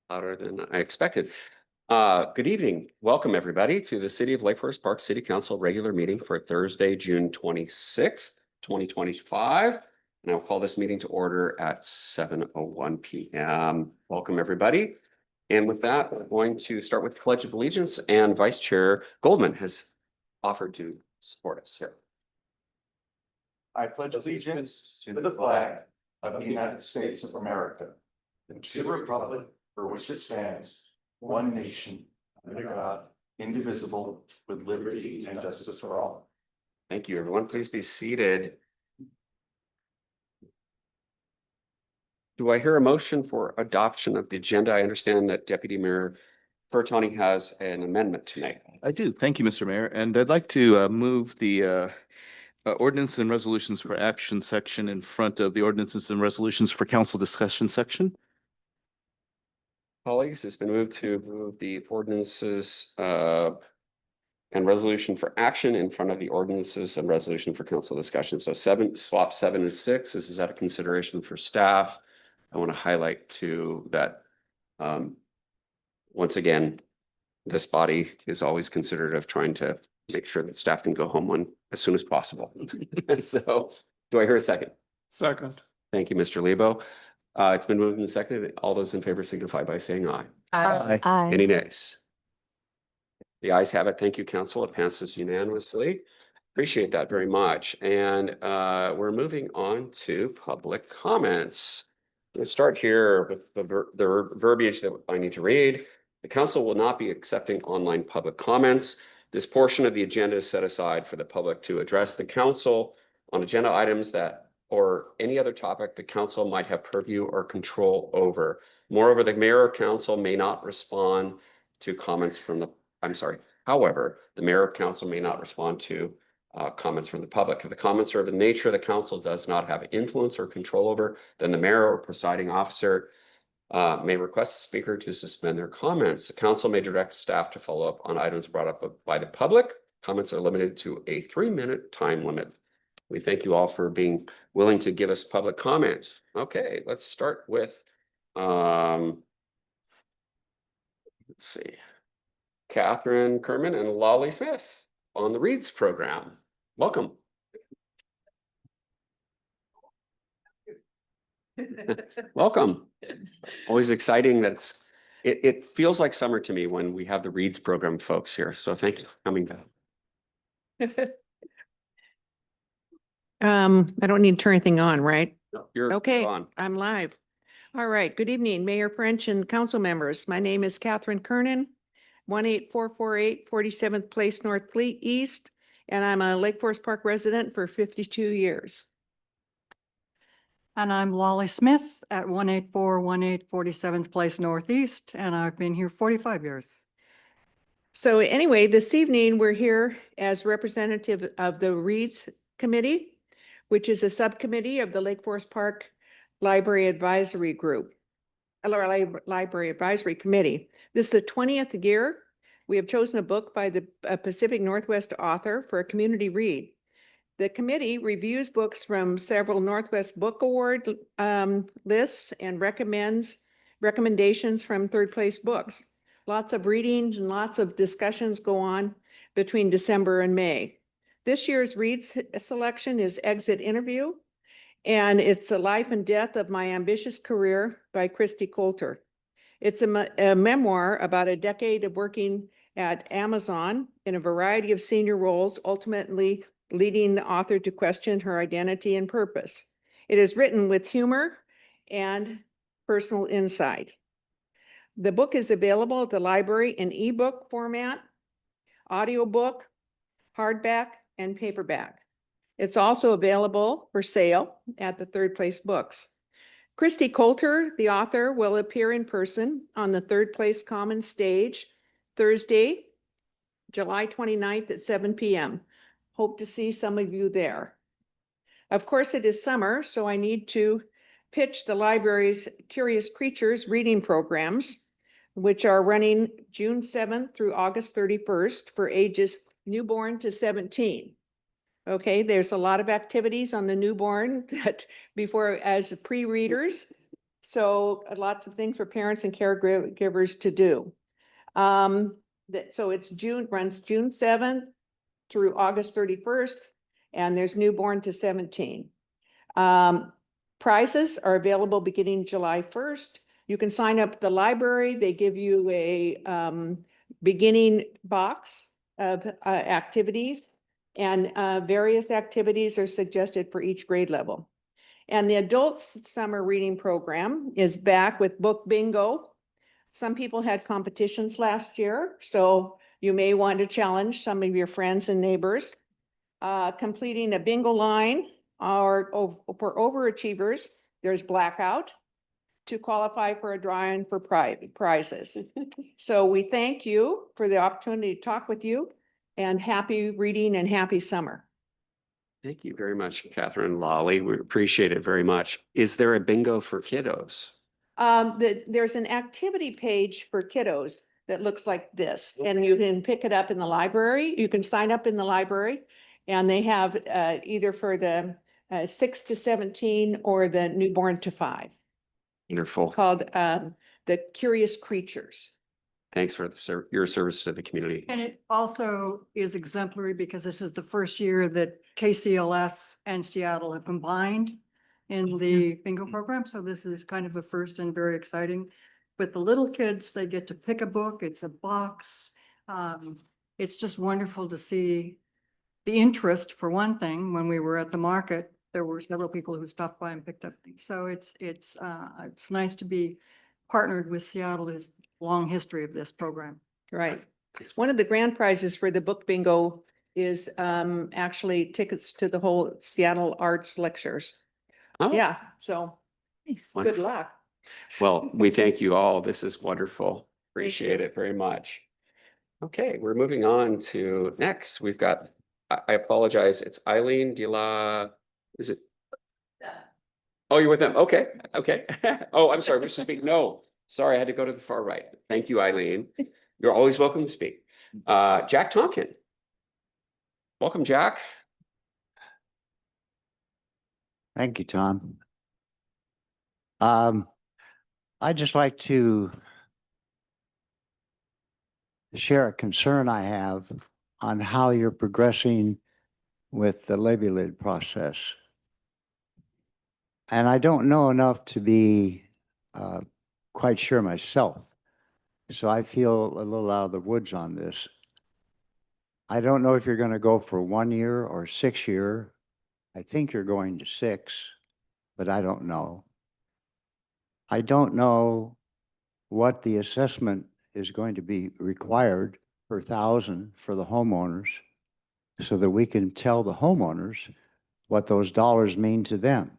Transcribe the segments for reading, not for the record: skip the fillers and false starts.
Louder than I expected. Good evening. Welcome, everybody, to the City of Lake Forest Park City Council regular meeting for Thursday, June 26th, 2025. And I'll call this meeting to order at 7:01 p.m. Welcome, everybody. And with that, we're going to start with the Pledge of Allegiance, and Vice Chair Goldman has offered to support us here. I pledge allegiance to the flag of the United States of America and to the republic for which it stands, one nation, under God, indivisible, with liberty and justice for all. Thank you, everyone. Please be seated. Do I hear a motion for adoption of the agenda? I understand that Deputy Mayor Furtoni has an amendment tonight. I do. Thank you, Mr. Mayor. And I'd like to move the ordinance and resolutions for action section in front of the ordinances and resolutions for council discussion section. Colleagues, it's been moved to move the ordinances and resolution for action in front of the ordinances and resolution for council discussion. So swap 7 and 6. This is out of consideration for staff. I want to highlight too that once again, this body is always considerate of trying to make sure that staff can go home as soon as possible. So do I hear a second? Second. Thank you, Mr. Lebo. It's been moved and seconded. All those in favor signify by saying aye. Aye. Aye. Any nays? The ayes have it. Thank you, council. It passes unanimously. Appreciate that very much. And we're moving on to public comments. Let's start here with the verbiage that I need to read. The council will not be accepting online public comments. This portion of the agenda is set aside for the public to address the council on agenda items that or any other topic the council might have purview or control over. Moreover, the mayor or council may not respond to comments from the, however, the mayor or council may not respond to comments from the public. If the comments are of the nature the council does not have influence or control over, then the mayor or presiding officer may request the speaker to suspend their comments. The council may direct staff to follow up on items brought up by the public. Comments are limited to a 3-minute time limit. We thank you all for being willing to give us public comment. Okay, let's start with, let's see, Catherine Kerman and Lolly Smith on the Reads program. Welcome. Welcome. Always exciting. It feels like summer to me when we have the Reads program folks here. So thank you for coming back. I don't need to turn anything on, right? No, you're Okay, on. I'm live. All right. Good evening, Mayor French and council members. My name is Catherine Kernan, 18448 47th Place North Fleet East, and I'm a Lake Forest Park resident for 52 years. And I'm Lolly Smith at 18418 47th Place Northeast, and I've been here 45 years. So anyway, this evening we're here as representative of the Reads Committee, which is a subcommittee of the Lake Forest Park Library Advisory Group, or Library Advisory Committee. This is the 20th year. We have chosen a book by the Pacific Northwest author for a community read. The committee reviews books from several Northwest Book Award lists and recommendations from third place books. Lots of readings and lots of discussions go on between December and May. This year's read selection is Exit Interview, and it's The Life and Death of My Ambitious Career by Christy Coulter. It's a memoir about a decade of working at Amazon in a variety of senior roles, ultimately leading the author to question her identity and purpose. It is written with humor and personal insight. The book is available at the library in ebook format, audiobook, hardback, and paperback. It's also available for sale at the Third Place Books. Christy Coulter, the author, will appear in person on the Third Place Common Stage Thursday, July 29th at 7 p.m. Hope to see some of you there. Of course, it is summer, so I need to pitch the library's Curious Creatures reading programs, which are running June 7th through August 31st for ages newborn to 17. Okay, there's a lot of activities on the newborn that before as pre-readers. So lots of things for parents and caregivers to do. So it's runs June 7th through August 31st, and there's newborn to 17. Prizes are available beginning July 1st. You can sign up at the library. They give you a beginning box of activities, and various activities are suggested for each grade level. And the adults summer reading program is back with book bingo. Some people had competitions last year, so you may want to challenge some of your friends and neighbors. Completing a bingo line, or for overachievers, there's blackout to qualify for a drawing for prizes. So we thank you for the opportunity to talk with you, and happy reading and happy summer. Thank you very much, Catherine and Lolly. We appreciate it very much. Is there a bingo for kiddos? There's an activity page for kiddos that looks like this, and you can pick it up in the library. You can sign up in the library, and they have either for the 6 to 17 or the newborn to 5, Wonderful. called the Curious Creatures. Thanks for your service to the community. And it also is exemplary because this is the first year that KCLS and Seattle have combined in the bingo program. So this is kind of a first and very exciting. With the little kids, they get to pick a book. It's a box. It's just wonderful to see the interest, for one thing. When we were at the market, there were several people who stopped by and picked up things. So it's nice to be partnered with Seattle. Is long history of this program. Right. One of the grand prizes for the book bingo is actually tickets to the whole Seattle Arts Lectures. Oh, Yeah, so good wonderful. luck. Well, we thank you all. This is wonderful. Appreciate you. it very much. Okay, we're moving on to next. We've got, I apologize, it's Eileen is it? Oh, you're with them. Okay, okay. Oh, I'm sorry, wish to speak. No, sorry, I had to go to the far right. Thank you, Eileen. You're always welcome to speak. Jack Tonkin. Welcome, Jack. Thank you, Tom. I'd just like to share a concern I have on how you're progressing with the levy lid process. And I don't know enough to be quite sure myself. So I feel a little out of the woods on this. I don't know if you're going to go for 1 year or 6 year. I think you're going to 6, but I don't know. I don't know what the assessment is going to be required per thousand for the homeowners, so that we can tell the homeowners what those dollars mean to them.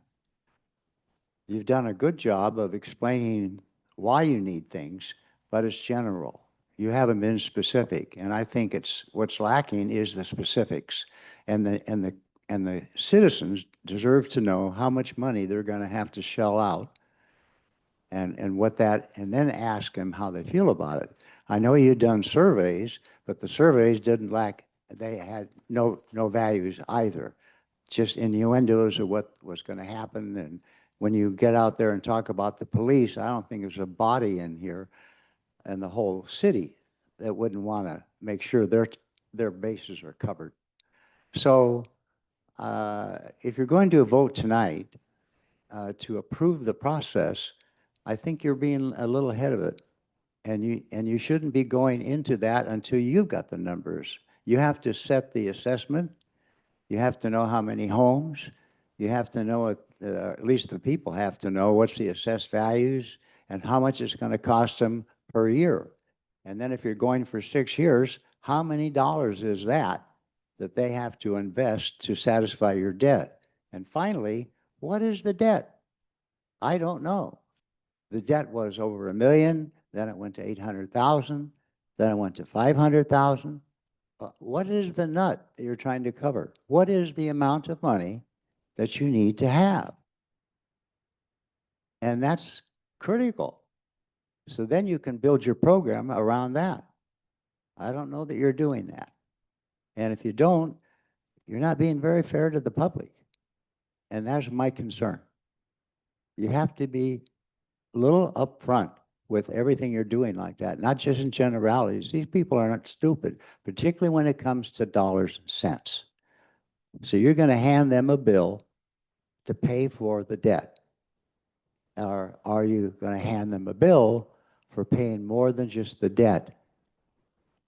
You've done a good job of explaining why you need things, but it's general. You haven't been specific, and I think what's lacking is the specifics, and the citizens deserve to know how much money they're going to have to shell out, and then ask them how they feel about it. I know you've done surveys, but the surveys they had no values either, just innuendos of what was going to happen. And when you get out there and talk about the police, I don't think there's a body in here and the whole city that wouldn't want to make sure their bases are covered. So if you're going to vote tonight to approve the process, I think you're being a little ahead of it. And you shouldn't be going into that until you've got the numbers. You have to set the assessment. You have to know how many homes. You have to know, at least the people have to know what's the assessed values and how much it's going to cost them per year. And then if you're going for 6 years, how many dollars is that they have to invest to satisfy your debt? And finally, what is the debt? I don't know. The debt was over $1 million, then it went to 800,000, then it went to 500,000. What is the nut that you're trying to cover? What is the amount of money that you need to have? And that's critical. So then you can build your program around that. I don't know that you're doing that. And if you don't, You're not being very fair to the public. And that's my concern. You have to be a little upfront with everything you're doing like that, not just in generalities. These people are not stupid, particularly when it comes to dollars and cents. So you're going to hand them a bill to pay for the debt. Or are you going to hand them a bill for paying more than just the debt?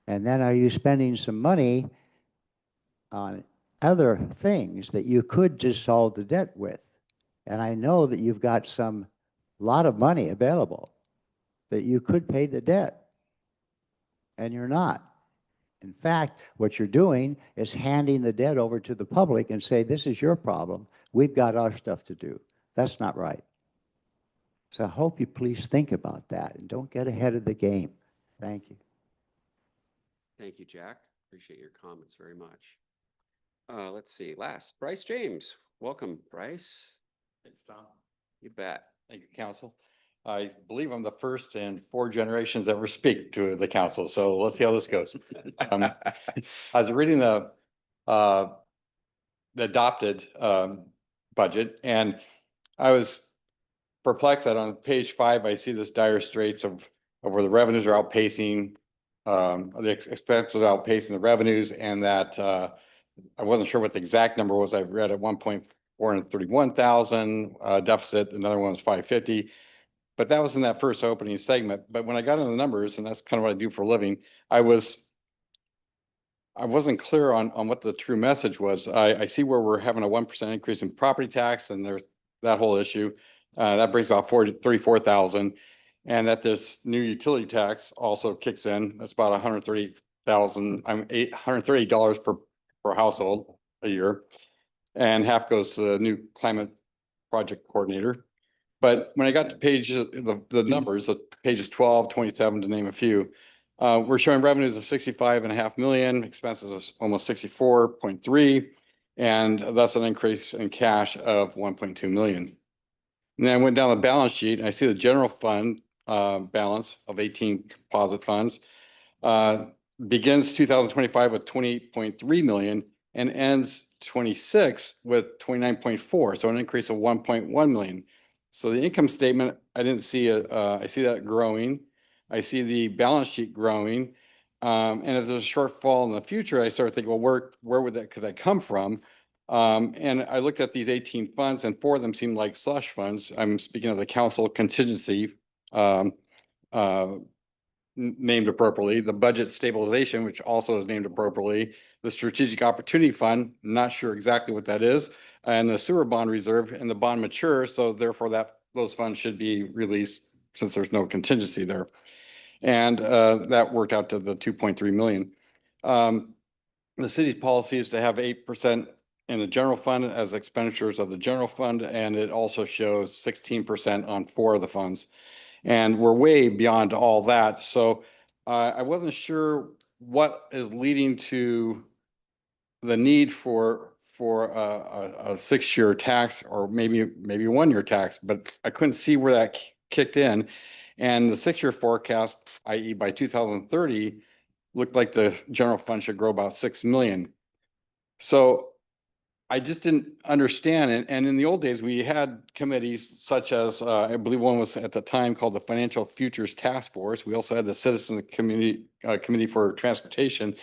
And then are you spending some money on other things that you could just solve the debt with? And I know that you've got some lot of money available that you could pay the debt, and you're not. In fact, what you're doing is handing the debt over to the public and say, this is your problem. We've got our stuff to do. That's not right. So I hope you please think about that and don't get ahead of the game. Thank you. Thank you, Jack. Appreciate your comments very much. Let's see, last, Bryce James. Welcome, Bryce. Thanks, Tom. You bet. Thank you, council. I believe I'm the first in 4 generations that ever speak to the council, so let's see how this goes. I was reading the adopted budget, and I was perplexed that on page 5, I see this dire straits of where the revenues are outpacing, the expenses are outpacing the revenues, and that I wasn't sure what the exact number was. I read at 1,431,000 deficit, another one was 550. But that was in that first opening segment. But when I got into the numbers, and that's kind of what I do for a living, I wasn't clear on what the true message was. I see where we're having a 1% increase in property tax, and there's that whole issue. That brings about 34,000. And that this new utility tax also kicks in. That's about $130,000, $830 per household a year. And half goes to the new climate project coordinator. But when I got to pages, the numbers, pages 12, 27 to name a few, we're showing revenues of 65.5 million, expenses of almost 64.3, and thus an increase in cash of 1.2 million. And then I went down the balance sheet and I see the general fund balance of 18 composite funds begins 2025 with 28.3 million and ends 26 with 29.4, so an increase of 1.1 million. So the income statement, I didn't see I see that growing. I see the balance sheet growing. And if there's a shortfall in the future, I started thinking, well, where could that come from? And I looked at these 18 funds, and 4 of them seemed like slush funds. I'm speaking of the council contingency named appropriately, the budget stabilization, which also is named appropriately, the strategic opportunity fund, not sure exactly what that is, and the sewer bond reserve, and the bond matures, so therefore those funds should be released since there's no contingency there. And that worked out to the 2.3 million. The city's policy is to have 8% in the general fund as expenditures of the general fund, and it also shows 16% on 4 of the funds. And we're way beyond all that. So I wasn't sure what is leading to the need for a 6-year tax, or maybe a 1-year tax, but I couldn't see where that kicked in. And the 6-year forecast, i.e. by 2030, looked like the general fund should grow about 6 million. So I just didn't understand it. And in the old days, we had committees such as, I believe one was at the time called the Financial Futures Task Force. We also had the Citizen Committee for Transportation.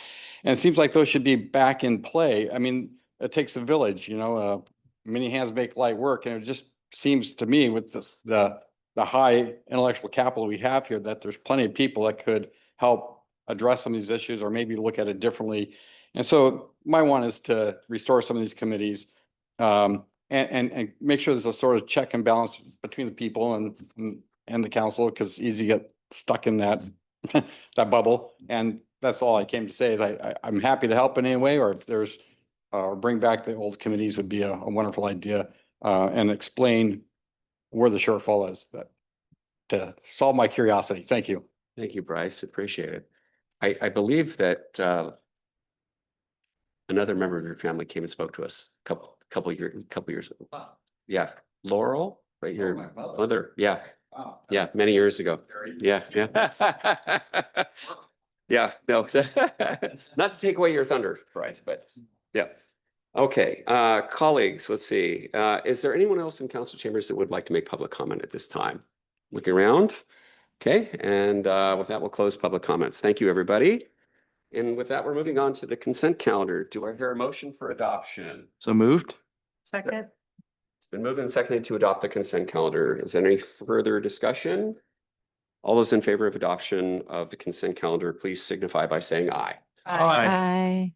And it seems like those should be back in play. I mean, it takes a village, many hands make light work. And it just seems to me with the high intellectual capital we have here, that there's plenty of people that could help address some of these issues, or maybe look at it differently. And so my one is to restore some of these committees and make sure there's a sort of check and balance between the people and the council, because it's easy to get stuck in that that bubble. And that's all I came to say is I'm happy to help in any way, or if there's or bring back the old committees would be a wonderful idea, and explain where the shortfall is, that to solve my curiosity. Thank you. Thank you, Bryce. Appreciate it. I believe that another member of your family came and spoke to us a couple years ago. Wow. Yeah, Laurel, right? Your my mother. mother. Yeah, Wow. yeah, many years ago. Yeah, yeah. Yeah, no, not to take away your thunder, Bryce, but yeah. Okay, colleagues, let's see. Is there anyone else in council chambers that would like to make public comment at this time? Looking around. Okay, and with that, we'll close public comments. Thank you, everybody. And with that, we're moving on to the consent calendar. Do I hear a motion for adoption? So moved? Second. It's been moved and seconded to adopt the consent calendar. Is there any further discussion? All those in favor of adoption of the consent calendar, please signify by saying aye. Aye.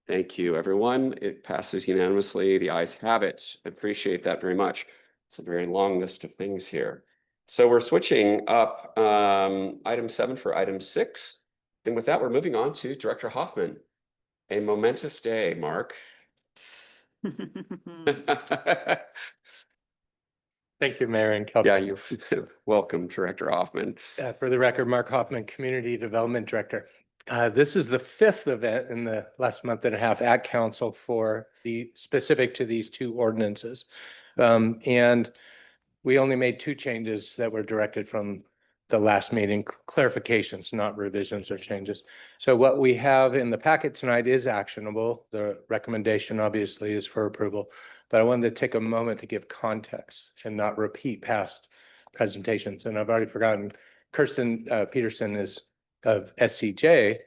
Thank you, everyone. It passes unanimously. The ayes have it. I appreciate that very much. It's a very long list of things here. So we're switching up item 7 for item 6. And with that, we're moving on to Director Hoffman. A momentous day, Mark. Thank you, Mayor and Council. Yeah, you're welcome, Director Hoffman. For the record, Mark Hoffman, Community Development Director. This is the 5th event in the last month and a half at council for the specific to these 2 ordinances. And we only made 2 changes that were directed from the last meeting, clarifications, not revisions or changes. So what we have in the packet tonight is actionable. The recommendation obviously is for approval, but I wanted to take a moment to give context and not repeat past presentations. And I've already forgotten, Kirsten Peterson is of SCJ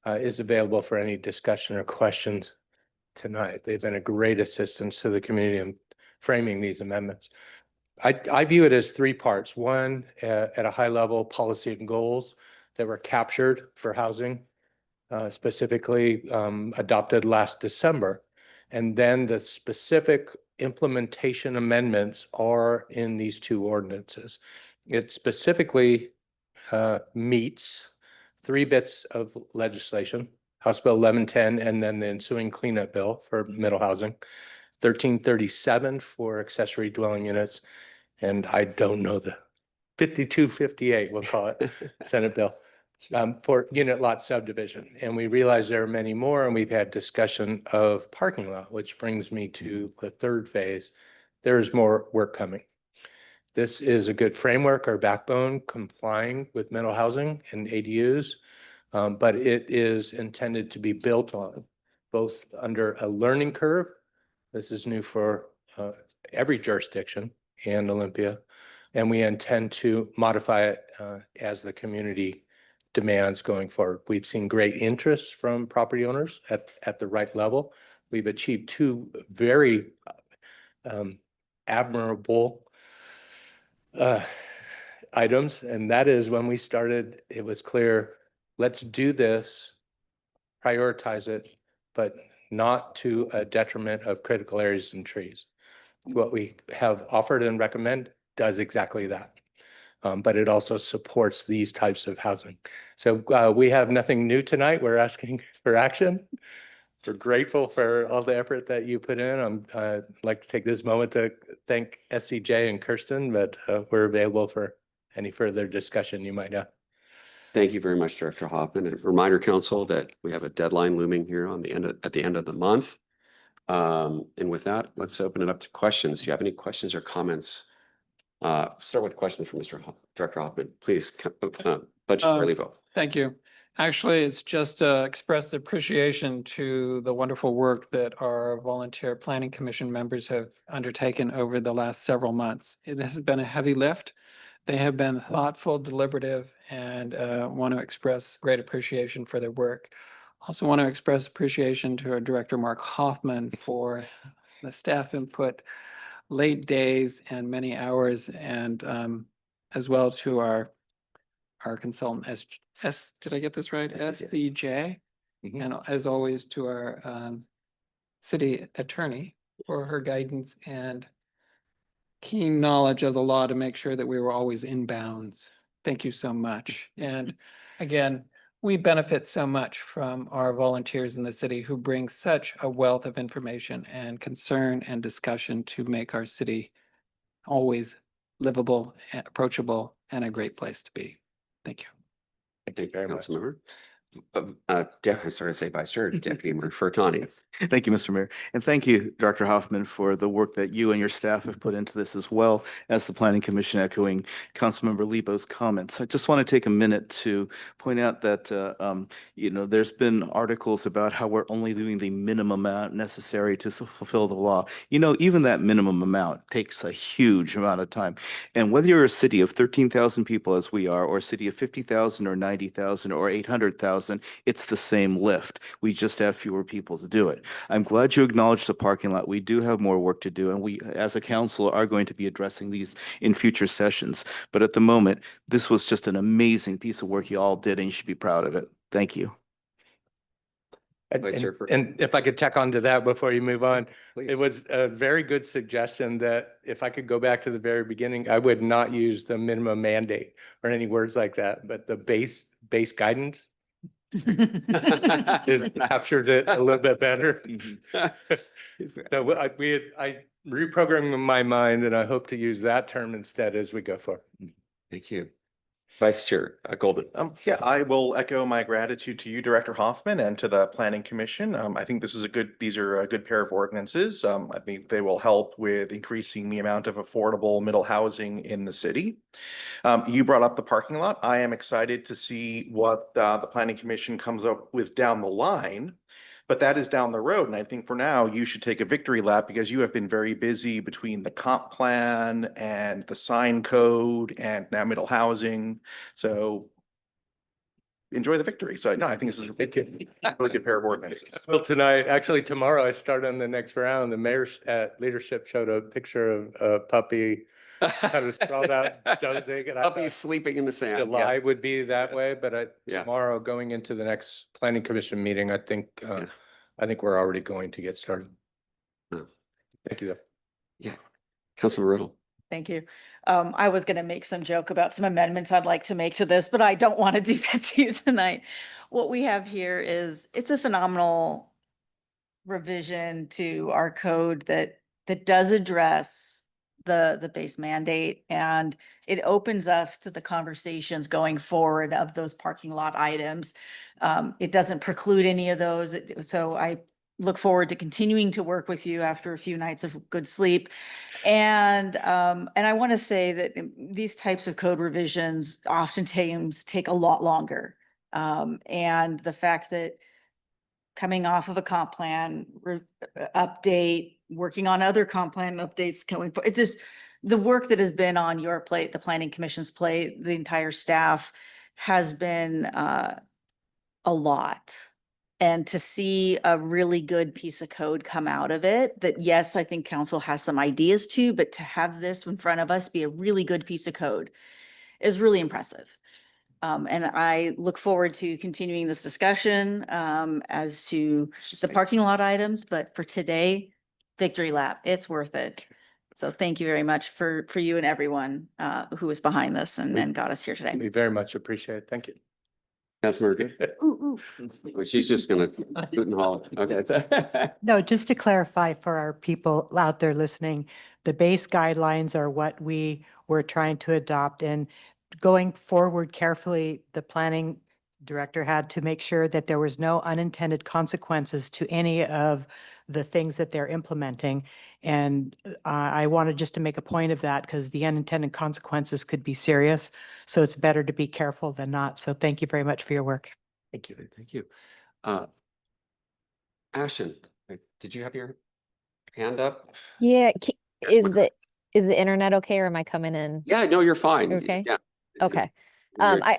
is available for any discussion or questions tonight. They've been a great assistance to the community in framing these amendments. I view it as 3 parts. One, at a high level, policy and goals that were captured for housing, specifically adopted last December. And then the specific implementation amendments are in these 2 ordinances. It specifically meets 3 bits of legislation, House Bill 1110, and then the ensuing cleanup bill for middle housing, 1337 for accessory dwelling units, and I don't know the 5258, we'll call it, Senate bill, for unit lot subdivision. And we realize there are many more, and we've had discussion of parking lot, which brings me to the 3rd phase. There is more work coming. This is a good framework or backbone complying with mental housing and ADUs, but it is intended to be built on both under a learning curve. This is new for every jurisdiction and Olympia, and we intend to modify it as the community demands going forward. We've seen great interest from property owners at the right level. We've achieved 2 very admirable items, and that is when we started, it was clear, let's do this, prioritize it, but not to a detriment of critical areas and trees. What we have offered and recommend does exactly that. But it also supports these types of housing. So we have nothing new tonight. We're asking for action. We're grateful for all the effort that you put in. I'd like to take this moment to thank SCJ and Kirsten, but we're available for any further discussion you might have. Thank you very much, Director Hoffman. And a reminder, council, that we have a deadline looming here on the at the end of the month. And with that, let's open it up to questions. Do you have any questions or comments? Start with questions from Director Hoffman, please. Budget Levo. Thank you. Actually, it's just to express appreciation to the wonderful work that our volunteer planning commission members have undertaken over the last several months. It has been a heavy lift. They have been thoughtful, deliberative, and want to express great appreciation for their work. Also want to express appreciation to our Director Mark Hoffman for the staff input, late days and many hours, and as well to our consultant did I get this right? SCJ. Mhm. And as always to our city attorney for her guidance and keen knowledge of the law to make sure that we were always in bounds. Thank you so much. And again, we benefit so much from our volunteers in the city who bring such a wealth of information and concern and discussion to make our city always livable, approachable, and a great place to be. Thank you. Thank you very much. Councilmember. I started to say Vice Chair, Deputy Mayor Furtani. Thank you, Mr. Mayor. And thank you, Dr. Hoffman, for the work that you and your staff have put into this, as well as the Planning Commission, echoing Councilmember Lebo's comments. I just want to take a minute to point out that, there's been articles about how we're only doing the minimum amount necessary to fulfill the law. Even that minimum amount takes a huge amount of time. And whether you're a city of 13,000 people, as we are, or a city of 50,000 or 90,000 or 800,000, it's the same lift. We just have fewer people to do it. I'm glad you acknowledged the parking lot. We do have more work to do, and we, as a council, are going to be addressing these in future sessions. But at the moment, this was just an amazing piece of work you all did, and you should be proud of it. Thank you. Vice Chair Fur- And if I could tack on to that before you move on, Please. it was a very good suggestion that if I could go back to the very beginning, I would not use the minimum mandate or any words like that, but the base guidance is captured it a little bit better. So I reprogramming my mind, and I hope to use that term instead as we go forward. Thank you. Vice Chair Goldman. Yeah, I will echo my gratitude to you, Director Hoffman, and to the Planning Commission. I think these are a good pair of ordinances. I think they will help with increasing the amount of affordable middle housing in the city. You brought up the parking lot. I am excited to see what the Planning Commission comes up with down the line. But that is down the road. And I think for now, you should take a victory lap because you have been very busy between the comp plan and the sign code and now middle housing. So enjoy the victory. So no, I think this is a really good pair of ordinances. Well, tomorrow, I start on the next round. The mayor's leadership showed a picture of a puppy kind of sprawled out, dozing. And I I'll be thought sleeping in the sand. July would be that way, but Yeah. tomorrow, going into the next planning commission meeting, I think we're already going to get started. Oh. Thank you. Yeah. Councilman Riddle. Thank you. I was going to make some joke about some amendments I'd like to make to this, but I don't want to do that to you tonight. What we have here it's a phenomenal revision to our code that does address the base mandate, and it opens us to the conversations going forward of those parking lot items. It doesn't preclude any of those. So I look forward to continuing to work with you after a few nights of good sleep. And I want to say that these types of code revisions oftentimes take a lot longer. And the fact that coming off of a comp plan update, working on other comp plan updates going forward, it's just the work that has been on your plate, the Planning Commission's plate, the entire staff has been a lot. And to see a really good piece of code come out of it, that yes, I think council has some ideas too, but to have this in front of us be a really good piece of code is really impressive. And I look forward to continuing this discussion as to the parking lot items, but for today, victory lap, it's worth it. So thank you very much for you and everyone who was behind this and got us here today. We very much appreciate it. Thank you. Councilman Well, she's just gonna hoot and holler. Okay. No, just to clarify for our people out there listening, the base guidelines are what we were trying to adopt, and going forward carefully, the planning director had to make sure that there was no unintended consequences to any of the things that they're implementing. And I wanted just to make a point of that because the unintended consequences could be serious. So it's better to be careful than not. So thank you very much for your work. Thank you. Thank you. Ashton, did you have your hand up? Yeah, Yes, we're good. is the internet okay, or am I coming in? Yeah, no, you're fine. Okay. Yeah. Okay. You're-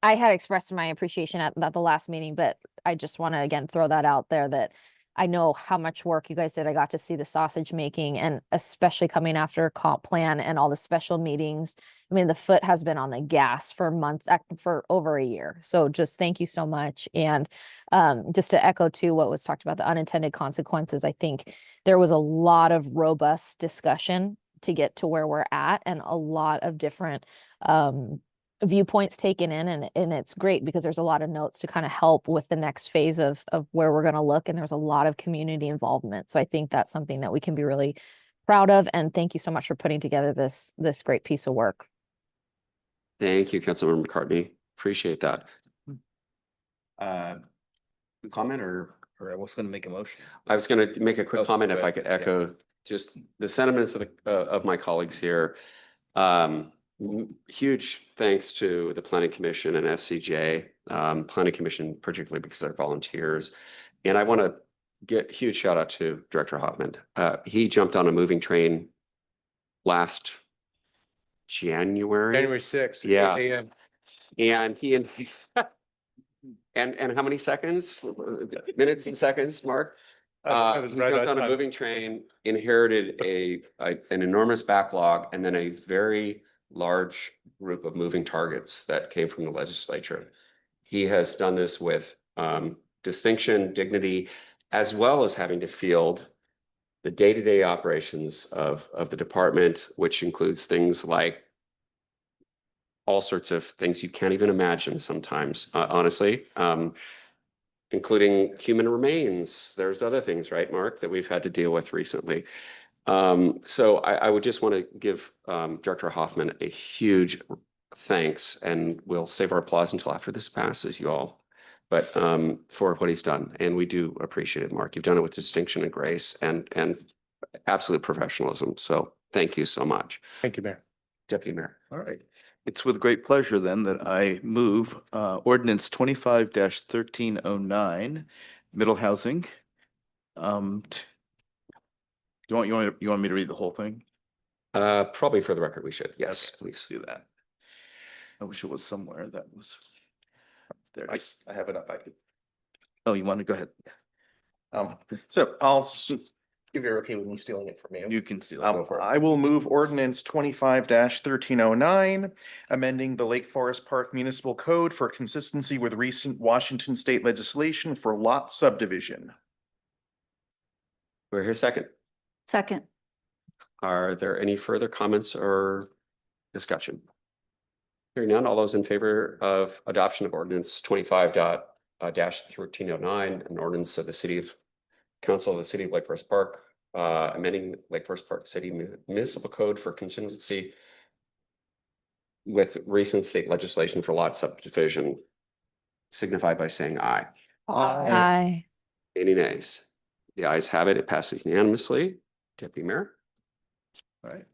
I had expressed my appreciation at the last meeting, but I just want to again throw that out there that I know how much work you guys did. I got to see the sausage making, and especially coming after comp plan and all the special meetings. I mean, the foot has been on the gas for months, for over a year. So just thank you so much. And just to echo too what was talked about, the unintended consequences, I think there was a lot of robust discussion to get to where we're at, and a lot of different viewpoints taken in, and it's great because there's a lot of notes to kind of help with the next phase of where we're going to look, and there's a lot of community involvement. So I think that's something that we can be really proud of, and thank you so much for putting together this great piece of work. Thank you, Councilmember McCartney. Appreciate that. comment Or I was going to make a motion. I was going to make a quick Oh, comment go if I ahead. could Yeah. echo just the sentiments of my colleagues here. Huge thanks to the Planning Commission and SCJ, Planning Commission particularly because they're volunteers. And I want to get huge shout out to Director Hoffman. He jumped on a moving train last January. January 6th. Yeah. 8 a.m. And he and how many seconds? Minutes and seconds, Mark? I was He right jumped on on a time. moving train, inherited an enormous backlog, and then a very large group of moving targets that came from the legislature. He has done this with distinction, dignity, as well as having to field the day-to-day operations of the department, which includes things like all sorts of things you can't even imagine sometimes, honestly, including human remains. There's other things, right, Mark, that we've had to deal with recently. So I would just want to give Director Hoffman a huge thanks, and we'll save our applause until after this passes, you all, but for what he's done. And we do appreciate it, Mark. You've done it with distinction and grace and absolute professionalism. So thank you so much, Thank you, Mayor. Deputy Mayor. All right. It's with great pleasure then that I move ordinance 25-1309, middle housing. You want me to read the whole thing? Probably for the record, we should. Yes, Okay, please. let's do that. I wish it was somewhere that was. There it is. I have it up. I could. Oh, you want to go ahead? So if you're okay with me stealing it from you. You can steal it. Go for it. I will move ordinance 25-1309, amending the Lake Forest Park Municipal Code for consistency with recent Washington state legislation for lot subdivision. We're here second. Second. Are there any further comments or discussion? Hearing none, all those in favor of adoption of ordinance 25-1309, an ordinance of the City of Council of the City of Lake Forest Park, amending Lake Forest Park City Municipal Code for contingency with recent state legislation for lot subdivision, signify by saying aye. Aye. Any nays? The ayes have it. It passes unanimously. Deputy Mayor. All right.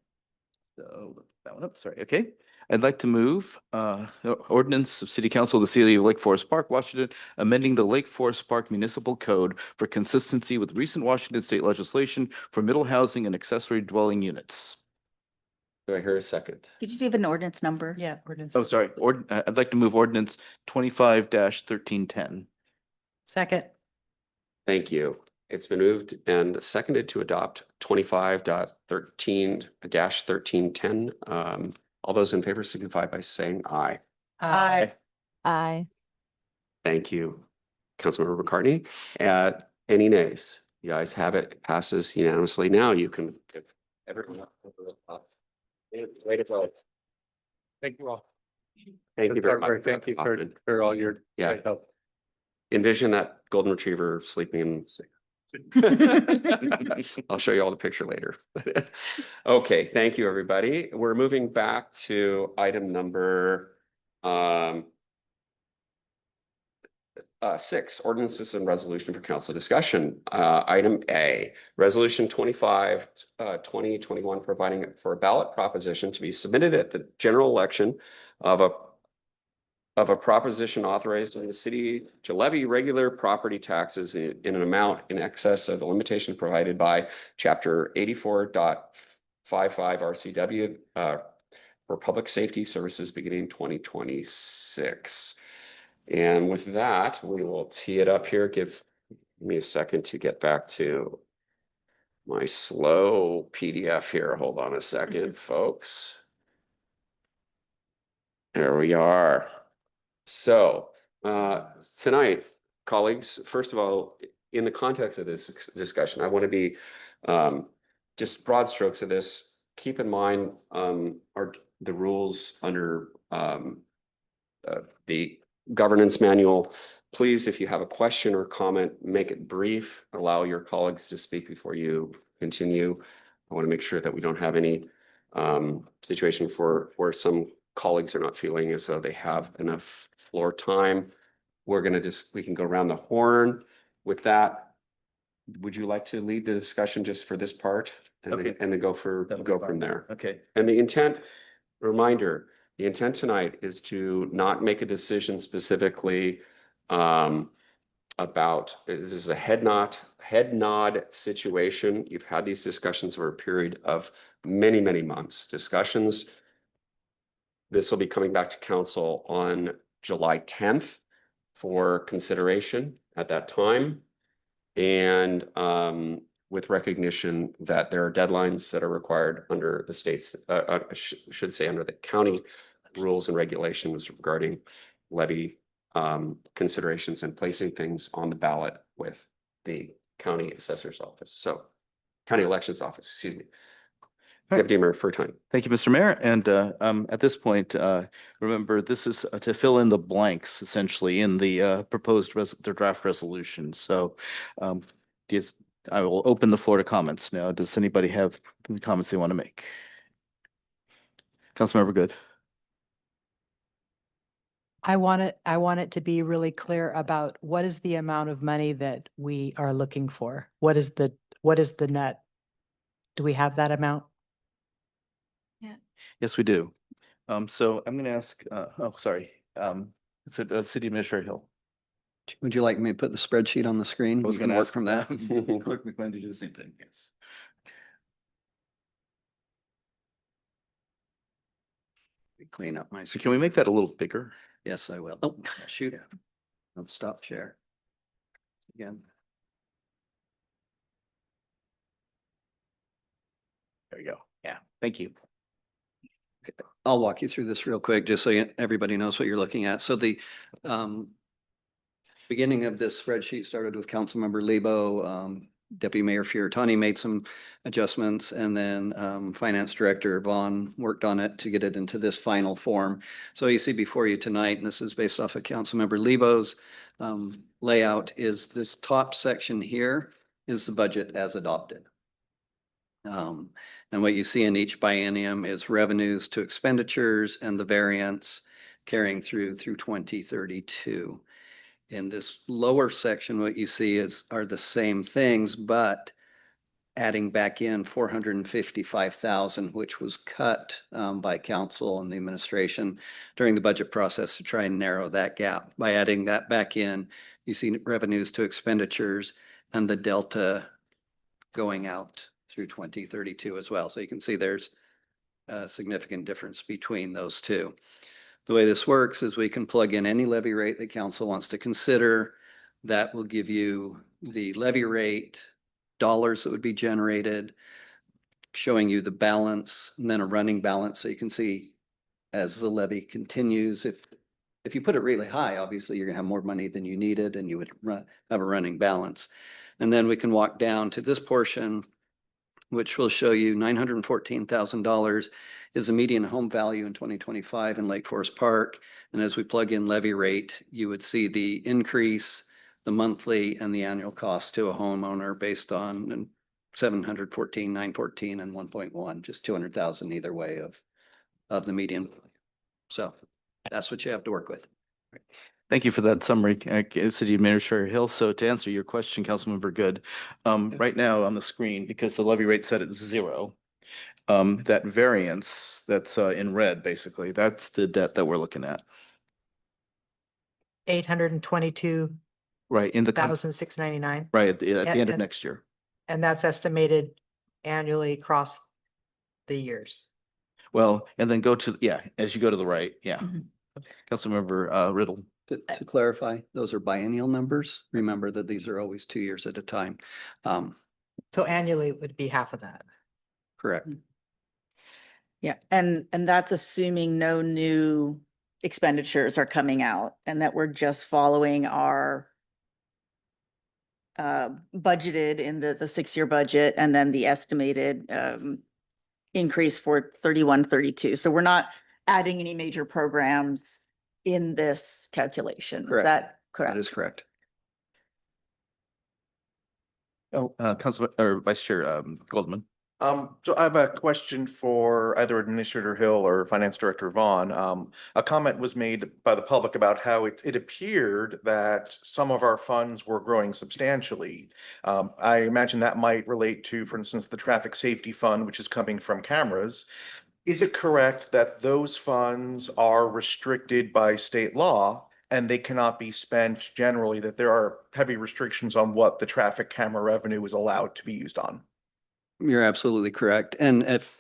So look that one up, sorry. Okay. I'd like to move ordinance of City Council of the City of Lake Forest Park, Washington, amending the Lake Forest Park Municipal Code for consistency with recent Washington state legislation for middle housing and accessory dwelling units. Do I hear a second? Could you give an ordinance number? Yeah, ordinance. Oh, sorry. I'd like to move ordinance 25-1310. Second. Thank you. It's been moved and seconded to adopt 25-13-1310. All those in favor signify by saying aye. Aye. Aye. Thank you, Councilmember McCartney. Any nays? The ayes have it. It passes unanimously. Now you can give everyone. Way to go. Thank you all. Thank you very much. Thank you Dr. Hoffman. for all your Yeah. great help. Envision that golden retriever sleeping in. I'll show you all the picture later. Okay, thank you, everybody. We're moving back to item number 6, ordinances and resolution for council discussion. Item A, resolution 25-2021, providing for a ballot proposition to be submitted at the general election of a proposition authorizing the city to levy regular property taxes in an amount in excess of the limitation provided by chapter 84.55 RCW for public safety services beginning 2026. And with that, we will tee it up here. Give me a second to get back to my slow PDF here. Hold on a second, folks. There we are. So tonight, colleagues, first of all, in the context of this discussion, I want to be just broad strokes of this. Keep in mind are the rules under the governance manual. Please, if you have a question or comment, make it brief. Allow your colleagues to speak before you continue. I want to make sure that we don't have any situation where some colleagues are not feeling as though they have enough floor time we're gonna just, we can go around the horn with that. Would you like to lead the discussion just for this part? Okay. And then go That'll be go fine. from there. Okay. And the intent, reminder, the intent tonight is to not make a decision specifically about, this is a head nod situation. You've had these discussions over a period of many, many months, discussions. This will be coming back to council on July 10th for consideration at that time. And with recognition that there are deadlines that are required under the state's, should say under the county rules and regulations regarding levy considerations and placing things on the ballot with the county assessor's office. So county elections office, excuse me. Right. Deputy Mayor Furtone. Thank you, Mr. Mayor. And at this point, remember, this is to fill in the blanks essentially in the proposed the draft resolution. So I will open the floor to comments now. Does anybody have any comments they want to make? Councilmember Good. I want it to be really clear about what is the amount of money that we are looking for? What is the net? Do we have that amount? Yes, we do. So I'm going to ask, oh, sorry. It's a City Administrator Hill. Would you like me to put the spreadsheet on the screen? I was We going can to work ask from that. Clerk McLean to do the same thing, yes. Clean up my. So can we make that a little bigger? Yes, I will. Oh, shoot. Oh, stop share. Again. There you go. Yeah, thank you. I'll walk you through this real quick, just so everybody knows what you're looking at. So the beginning of this spreadsheet started with Councilmember Lebo. Deputy Mayor Fioritani made some adjustments, and then Finance Director Vaughn worked on it to get it into this final form. So you see before you tonight, and this is based off of Councilmember Lebo's layout, is this top section here is the budget as adopted. And what you see in each biennium is revenues to expenditures and the variance carrying through 2032. In this lower section, what you see are the same things, but adding back in 455,000, which was cut by council and the administration during the budget process to try and narrow that gap. By adding that back in, you see revenues to expenditures and the delta going out through 2032 as well. So you can see there's a significant difference between those two. The way this works is we can plug in any levy rate that council wants to consider. That will give you the levy rate, dollars that would be generated, showing you the balance, and then a running balance. So you can see as the levy continues, if you put it really high, obviously you're gonna have more money than you needed and you would have a running balance. And then we can walk down to this portion, which will show you $914,000 is the median home value in 2025 in Lake Forest Park. And as we plug in levy rate, you would see the increase, the monthly and the annual cost to a homeowner based on 714, 914, and 1.1, just 200,000 either way of the median. So that's what you have to work with. Thank you for that summary, City Administrator Hill. So to answer your question, Councilmember Good, right now on the screen, because the levy rate set at 0, that variance that's in red, basically, that's the debt that we're looking at. 822,699, Right, in the, right, at the end of And- next year. and that's estimated annually across the years. Well, and then go to, yeah, as you go to the right, yeah. Mhm. Councilmember Riddle. To clarify, those are biennial numbers. Remember that these are always 2 years at a time. So annually it would be half of that. Correct. Yeah, and that's assuming no new expenditures are coming out and that we're just following our budgeted in the 6-year budget and then the estimated increase for 31, 32. So we're not adding any major programs in this calculation. Is Correct. that That correct? is correct. Oh, Council or Vice Chair Goldman. So I have a question for either Administrator Hill or Finance Director Vaughn. A comment was made by the public about how it appeared that some of our funds were growing substantially. I imagine that might relate to, for instance, the Traffic Safety Fund, which is coming from cameras. Is it correct that those funds are restricted by state law and they cannot be spent generally, that there are heavy restrictions on what the traffic camera revenue is allowed to be used on? You're absolutely correct. And if,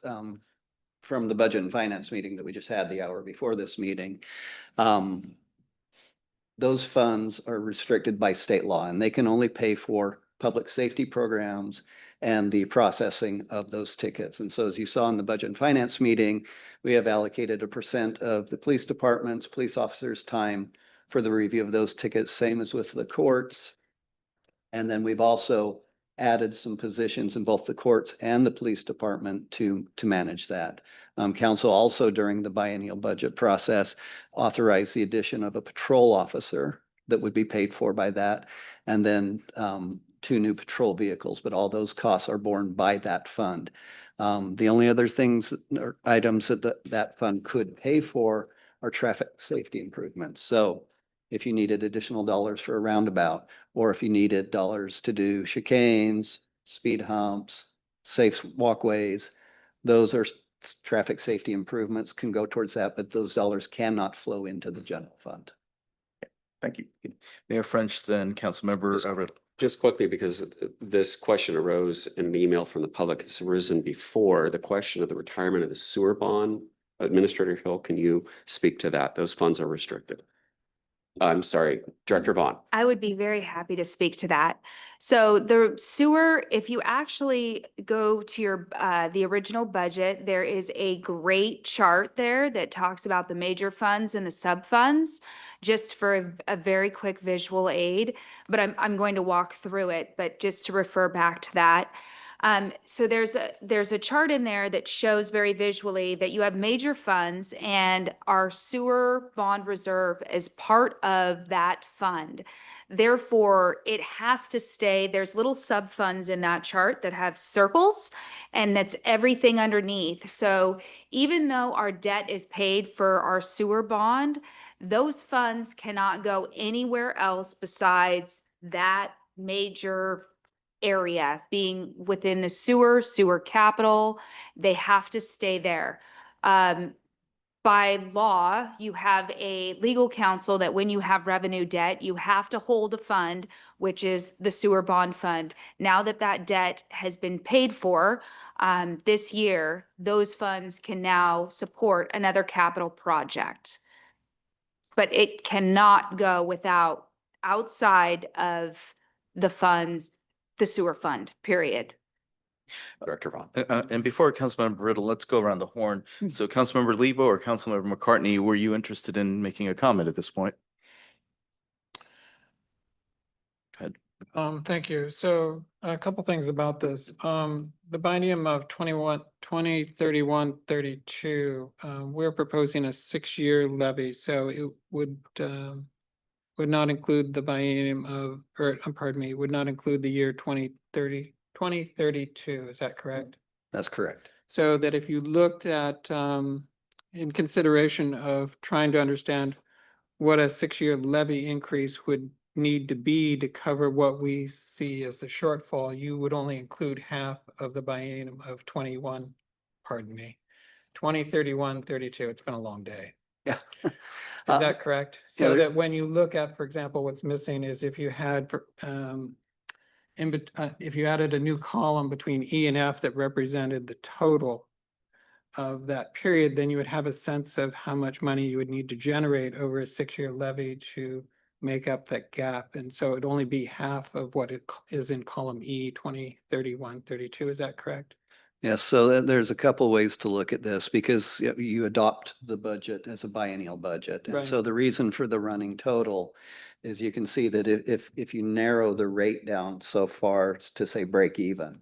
from the Budget and Finance meeting that we just had the hour before this meeting, those funds are restricted by state law and they can only pay for public safety programs and the processing of those tickets. And so as you saw in the Budget and Finance meeting, we have allocated a percent of the police department's, police officers' time for the review of those tickets, same as with the courts. And then we've also added some positions in both the courts and the police department to manage that. Council also during the biennial budget process authorized the addition of a patrol officer that would be paid for by that. And then 2 new patrol vehicles, but all those costs are borne by that fund. The only other things or items that fund could pay for are traffic safety improvements. So if you needed additional dollars for a roundabout, or if you needed dollars to do chicanes, speed humps, safe walkways, those are traffic safety improvements can go towards that, but those dollars cannot flow into the general fund. Thank you. Mayor French, then Councilmember Riddle. Just quickly, because this question arose in an email from the public. It's arisen before the question of the retirement of the sewer bond. Administrator Hill, can you speak to that? Those funds are restricted. I'm sorry, Director Vaughn. I would be very happy to speak to that. So the sewer, if you actually go to your the original budget, there is a great chart there that talks about the major funds and the sub funds, just for a very quick visual aid. But I'm going to walk through it, but just to refer back to that. So there's a chart in there that shows very visually that you have major funds and our sewer bond reserve is part of that fund. Therefore, it has to stay. There's little sub funds in that chart that have circles, and that's everything underneath. So even though our debt is paid for our sewer bond, those funds cannot go anywhere else besides that major area being within the sewer capital. They have to stay there. By law, you have a legal counsel that when you have revenue debt, you have to hold a fund, which is the sewer bond fund. Now that that debt has been paid for this year, those funds can now support another capital project. But it cannot go without outside of the funds, the sewer fund, period. Director Vaughn. And before Councilmember Riddle, let's go around the horn. So Councilmember Lebo or Councilmember McCartney, were you interested in making a comment at this point? Go ahead. Thank you. So a couple things about this. The biennium of 2031, 32, we're proposing a 6-year levy. So it would not include the biennium of, or pardon me, would not include the year 2032. Is that correct? That's correct. So that if you looked at, in consideration of trying to understand what a 6-year levy increase would need to be to cover what we see as the shortfall, you would only include half of the biennium of 2031, 32. It's been a long day. Yeah. Is that correct? yeah, So there- that when you look at, for example, what's missing is if you had, if you added a new column between E and F that represented the total of that period, then you would have a sense of how much money you would need to generate over a 6-year levy to make up that gap. And so it'd only be half of what it is in column E, 2031, 32. Is that correct? Yes, so there's a couple ways to look at this because you adopt the budget as a biennial budget. And so Right. the reason for the running total is you can see that if you narrow the rate down so far to say break even,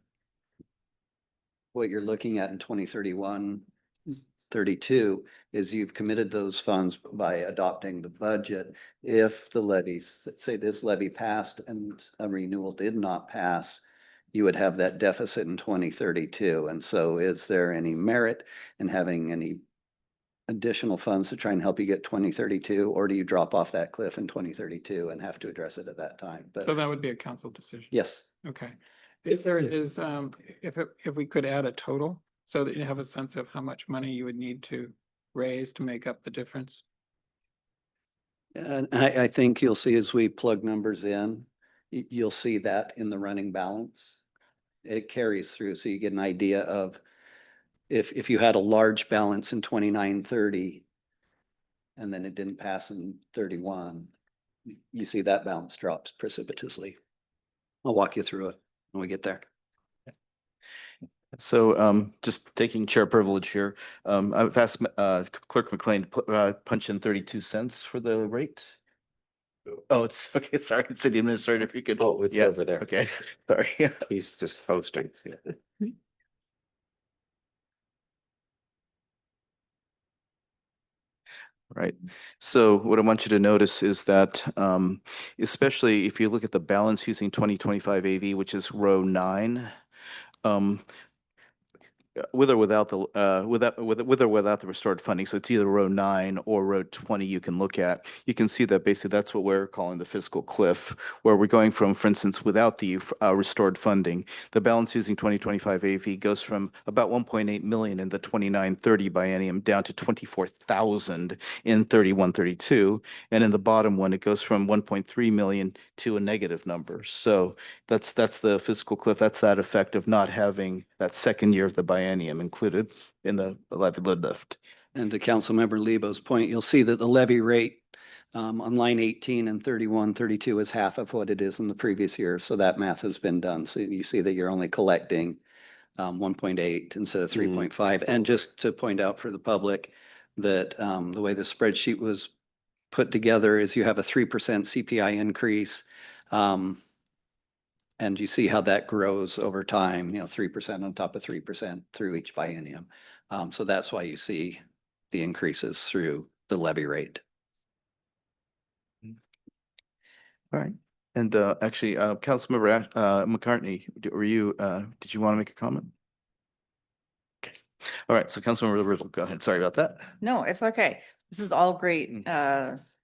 what you're looking at in 2031, 32 is you've committed those funds by adopting the budget. If the levies, say this levy passed and a renewal did not pass, you would have that deficit in 2032. And so is there any merit in having any additional funds to try and help you get 2032? Or do you drop off that cliff in 2032 and have to address it at that time? So But that would be a council decision. yes. Okay. If there is, if we could add a total so that you have a sense of how much money you would need to raise to make up the difference. And I think you'll see as we plug numbers in, you'll see that in the running balance. It carries through, so you get an idea of if you had a large balance in 29-30 and then it didn't pass in 31, you see that balance drops precipitously. I'll walk you through it when we get there. So just taking chair privilege here, I've asked Clerk McLean to punch in 32 cents for the rate. Oh, it's okay. Sorry, City Administrator, if you could. Oh, it's Yeah, over there. Okay, sorry. He's just hosting. Right. So what I want you to notice is that, especially if you look at the balance using 2025 AV, which is row 9, with or without the with or without the restored funding, so it's either row 9 or row 20 you can look at. You can see that basically that's what we're calling the fiscal cliff, where we're going from, for instance, without the restored funding, the balance using 2025 AV goes from about 1.8 million in the 29-30 biennium down to 24,000 in 31-32, and in the bottom one it goes from 1.3 million to a negative number. So that's the fiscal cliff. That's that effect of not having that second year of the biennium included in the levy lift. And to Councilmember Lebo's point, you'll see that the levy rate on line 18 and 31-32 is half of what it is in the previous year. So that math has been done. So you see that you're only collecting 1.8 instead of 3.5. And just to point out for the public that the way the spreadsheet was put together is you have a 3% CPI increase. And you see how that grows over time, 3% on top of 3% through each biennium. So that's why you see the increases through the levy rate. All right. And actually, Councilmember McCartney, did you want to make a comment? Okay. All right. So Councilmember Riddle, go ahead. Sorry about that. No, it's okay. This is all great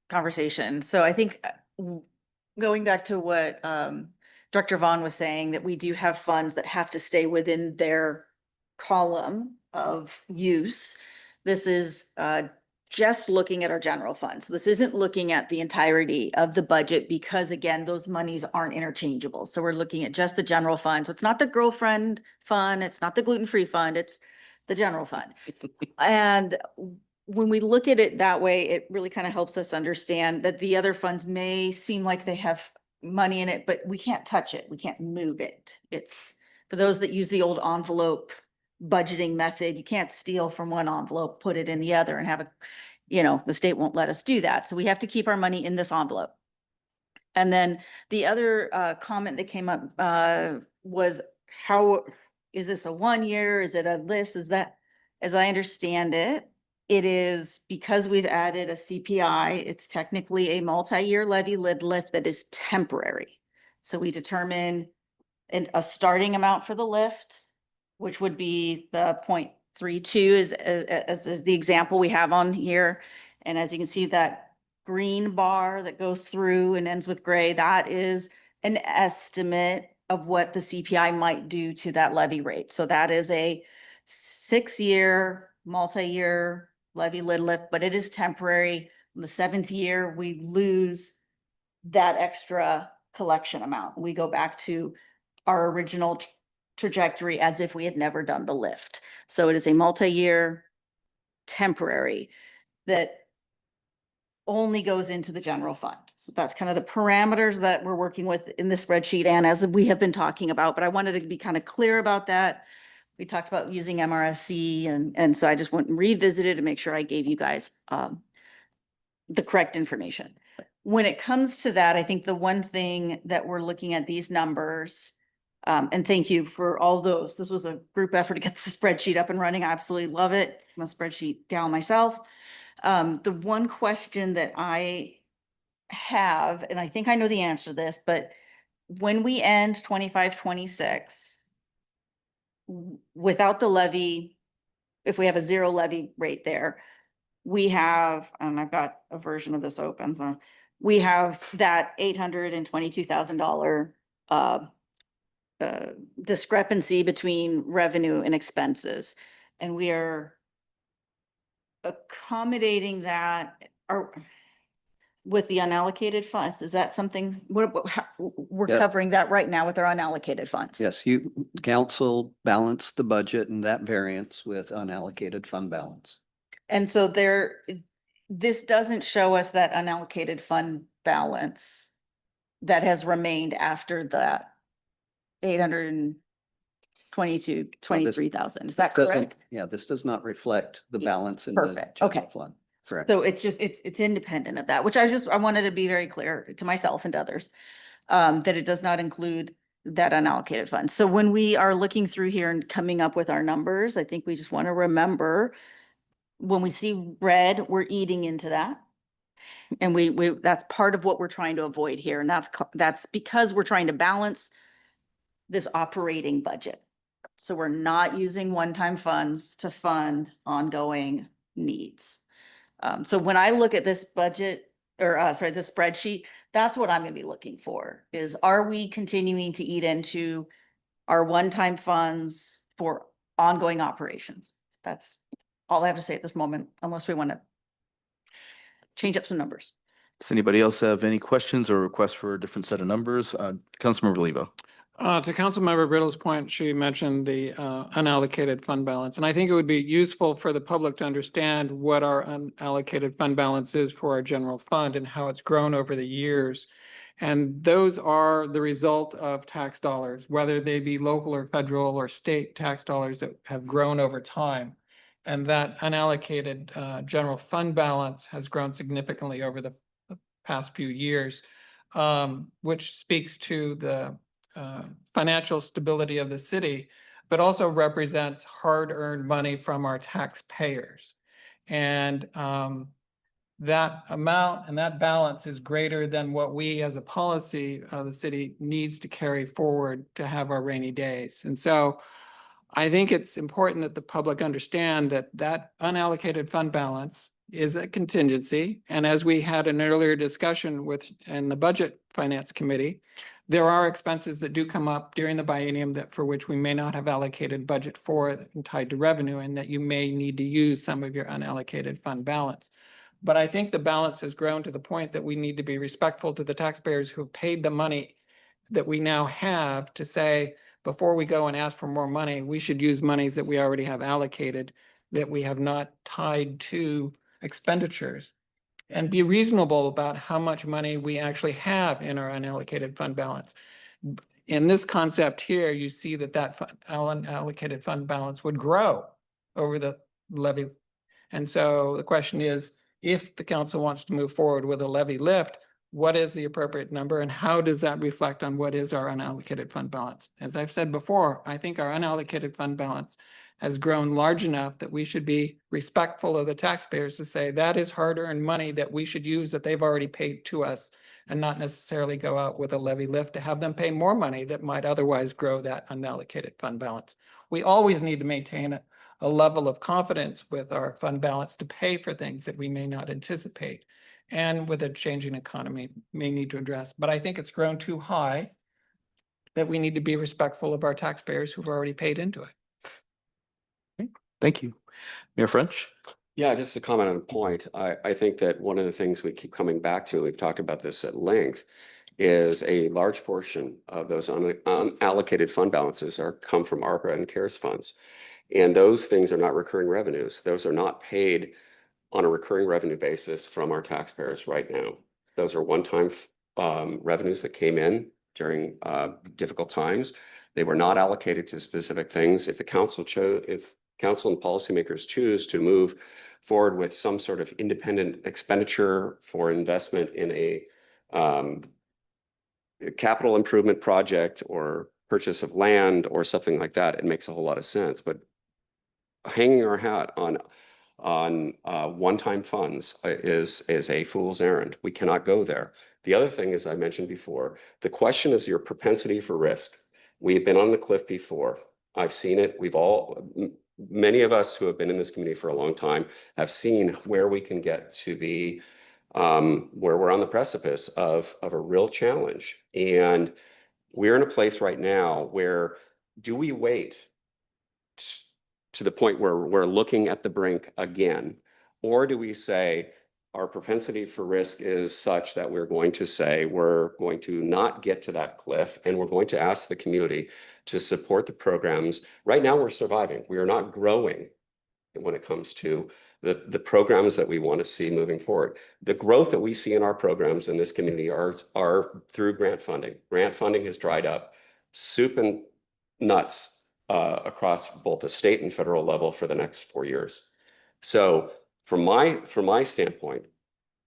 conversation. So I think going back to what Director Vaughn was saying, that we do have funds that have to stay within their column of use. This is just looking at our general fund. So this isn't looking at the entirety of the budget because again, those monies aren't interchangeable. So we're looking at just the general fund. So it's not the girlfriend fund, it's not the gluten-free fund, it's the general fund. And when we look at it that way, it really kind of helps us understand that the other funds may seem like they have money in it, but we can't touch it. We can't move it. It's for those that use the old envelope budgeting method. You can't steal from one envelope, put it in the other and have a, the state won't let us do that. So we have to keep our money in this envelope. And then the other comment that came up was, how is this a 1 year? Is it a list? Is that, as I understand it, it is because we've added a CPI, it's technically a multi-year levy lift that is temporary. So we determine a starting amount for the lift, which would be the 0.32 as the example we have on here. And as you can see, that green bar that goes through and ends with gray, that is an estimate of what the CPI might do to that levy rate. So that is a 6-year, multi-year levy lift, but it is temporary. In the 7th year, we lose that extra collection amount. We go back to our original trajectory as if we had never done the lift. So it is a multi-year temporary that only goes into the general fund. So that's kind of the parameters that we're working with in the spreadsheet and as we have been talking about, but I wanted to be kind of clear about that. We talked about using MRSC and so I just went and revisited to make sure I gave you guys the correct information. When it comes to that, I think the one thing that we're looking at these numbers, and thank you for all those. This was a group effort to get the spreadsheet up and running. I absolutely love it. I'm a spreadsheet gal myself. The one question that I have, and I think I know the answer to this, but when we end 25-26, without the levy, if we have a zero levy rate there, we have, and I've got a version of this open, so we have that $822,000 discrepancy between revenue and expenses. And we are accommodating that with the unallocated funds. Is that something, we're Yeah. covering that right now with our unallocated funds? Yes, council balanced the budget and that variance with unallocated fund balance. And so this doesn't show us that unallocated fund balance that has remained after that 23,000. Is that Doesn't- correct? Yeah, this does not reflect the balance in the Perfect. general Okay. fund. Correct. So it's just, it's independent of that, which I wanted to be very clear to myself and to others, that it does not include that unallocated fund. So when we are looking through here and coming up with our numbers, I think we just want to remember when we see red, we're eating into that. And that's part of what we're trying to avoid here. And that's because we're trying to balance this operating budget. So we're not using one-time funds to fund ongoing needs. So when I look at this budget, or this spreadsheet, that's what I'm gonna be looking for, is are we continuing to eat into our one-time funds for ongoing operations? That's all I have to say at this moment, unless we want to change up some numbers. Does anybody else have any questions or requests for a different set of numbers? Councilmember Lebo. To Councilmember Riddle's point, she mentioned the unallocated fund balance. And I think it would be useful for the public to understand what our unallocated fund balance is for our general fund and how it's grown over the years. And those are the result of tax dollars, whether they be local or federal or state tax dollars that have grown over time. And that unallocated general fund balance has grown significantly over the past few years, which speaks to the financial stability of the city, but also represents hard-earned money from our taxpayers. And that amount and that balance is greater than what we as a policy, the city needs to carry forward to have our rainy days. And so I think it's important that the public understand that that unallocated fund balance is a contingency. And as we had an earlier discussion in the Budget Finance Committee, there are expenses that do come up during the biennium that for which we may not have allocated budget for and tied to revenue, and that you may need to use some of your unallocated fund balance. But I think the balance has grown to the point that we need to be respectful to the taxpayers who have paid the money that we now have to say, before we go and ask for more money, we should use monies that we already have allocated, that we have not tied to expenditures, and be reasonable about how much money we actually have in our unallocated fund balance. In this concept here, you see that unallocated fund balance would grow over the levy. And so the question is, if the council wants to move forward with a levy lift, what is the appropriate number and how does that reflect on what is our unallocated fund balance? As I've said before, I think our unallocated fund balance has grown large enough that we should be respectful of the taxpayers to say that is hard-earned money that we should use that they've already paid to us, and not necessarily go out with a levy lift to have them pay more money that might otherwise grow that unallocated fund balance. We always need to maintain a level of confidence with our fund balance to pay for things that we may not anticipate, and with a changing economy may need to address. But I think it's grown too high that we need to be respectful of our taxpayers who've already paid into it. Thank you. Mayor French? Yeah, just to comment on a point, I think that one of the things we keep coming back to, we've talked about this at length, is a large portion of those unallocated fund balances come from ARPA and CARES funds. And those things are not recurring revenues. Those are not paid on a recurring revenue basis from our taxpayers right now. Those are one-time revenues that came in during difficult times. They were not allocated to specific things. If council and policymakers choose to move forward with some sort of independent expenditure for investment in a capital improvement project or purchase of land or something like that, it makes a whole lot of sense. But hanging our hat on one-time funds is a fool's errand. We cannot go there. The other thing, as I mentioned before, the question is your propensity for risk. We've been on the cliff before. I've seen it. Many of us who have been in this community for a long time have seen where we can get to be, where we're on the precipice of a real challenge. And we're in a place right now where, do we wait to the point where we're looking at the brink again? Or do we say our propensity for risk is such that we're going to say we're going to not get to that cliff, and we're going to ask the community to support the programs? Right now, we're surviving. We are not growing when it comes to the programs that we want to see moving forward. The growth that we see in our programs in this community are through grant funding. Grant funding has dried up soup and nuts across both the state and federal level for the next 4 years. So from my standpoint,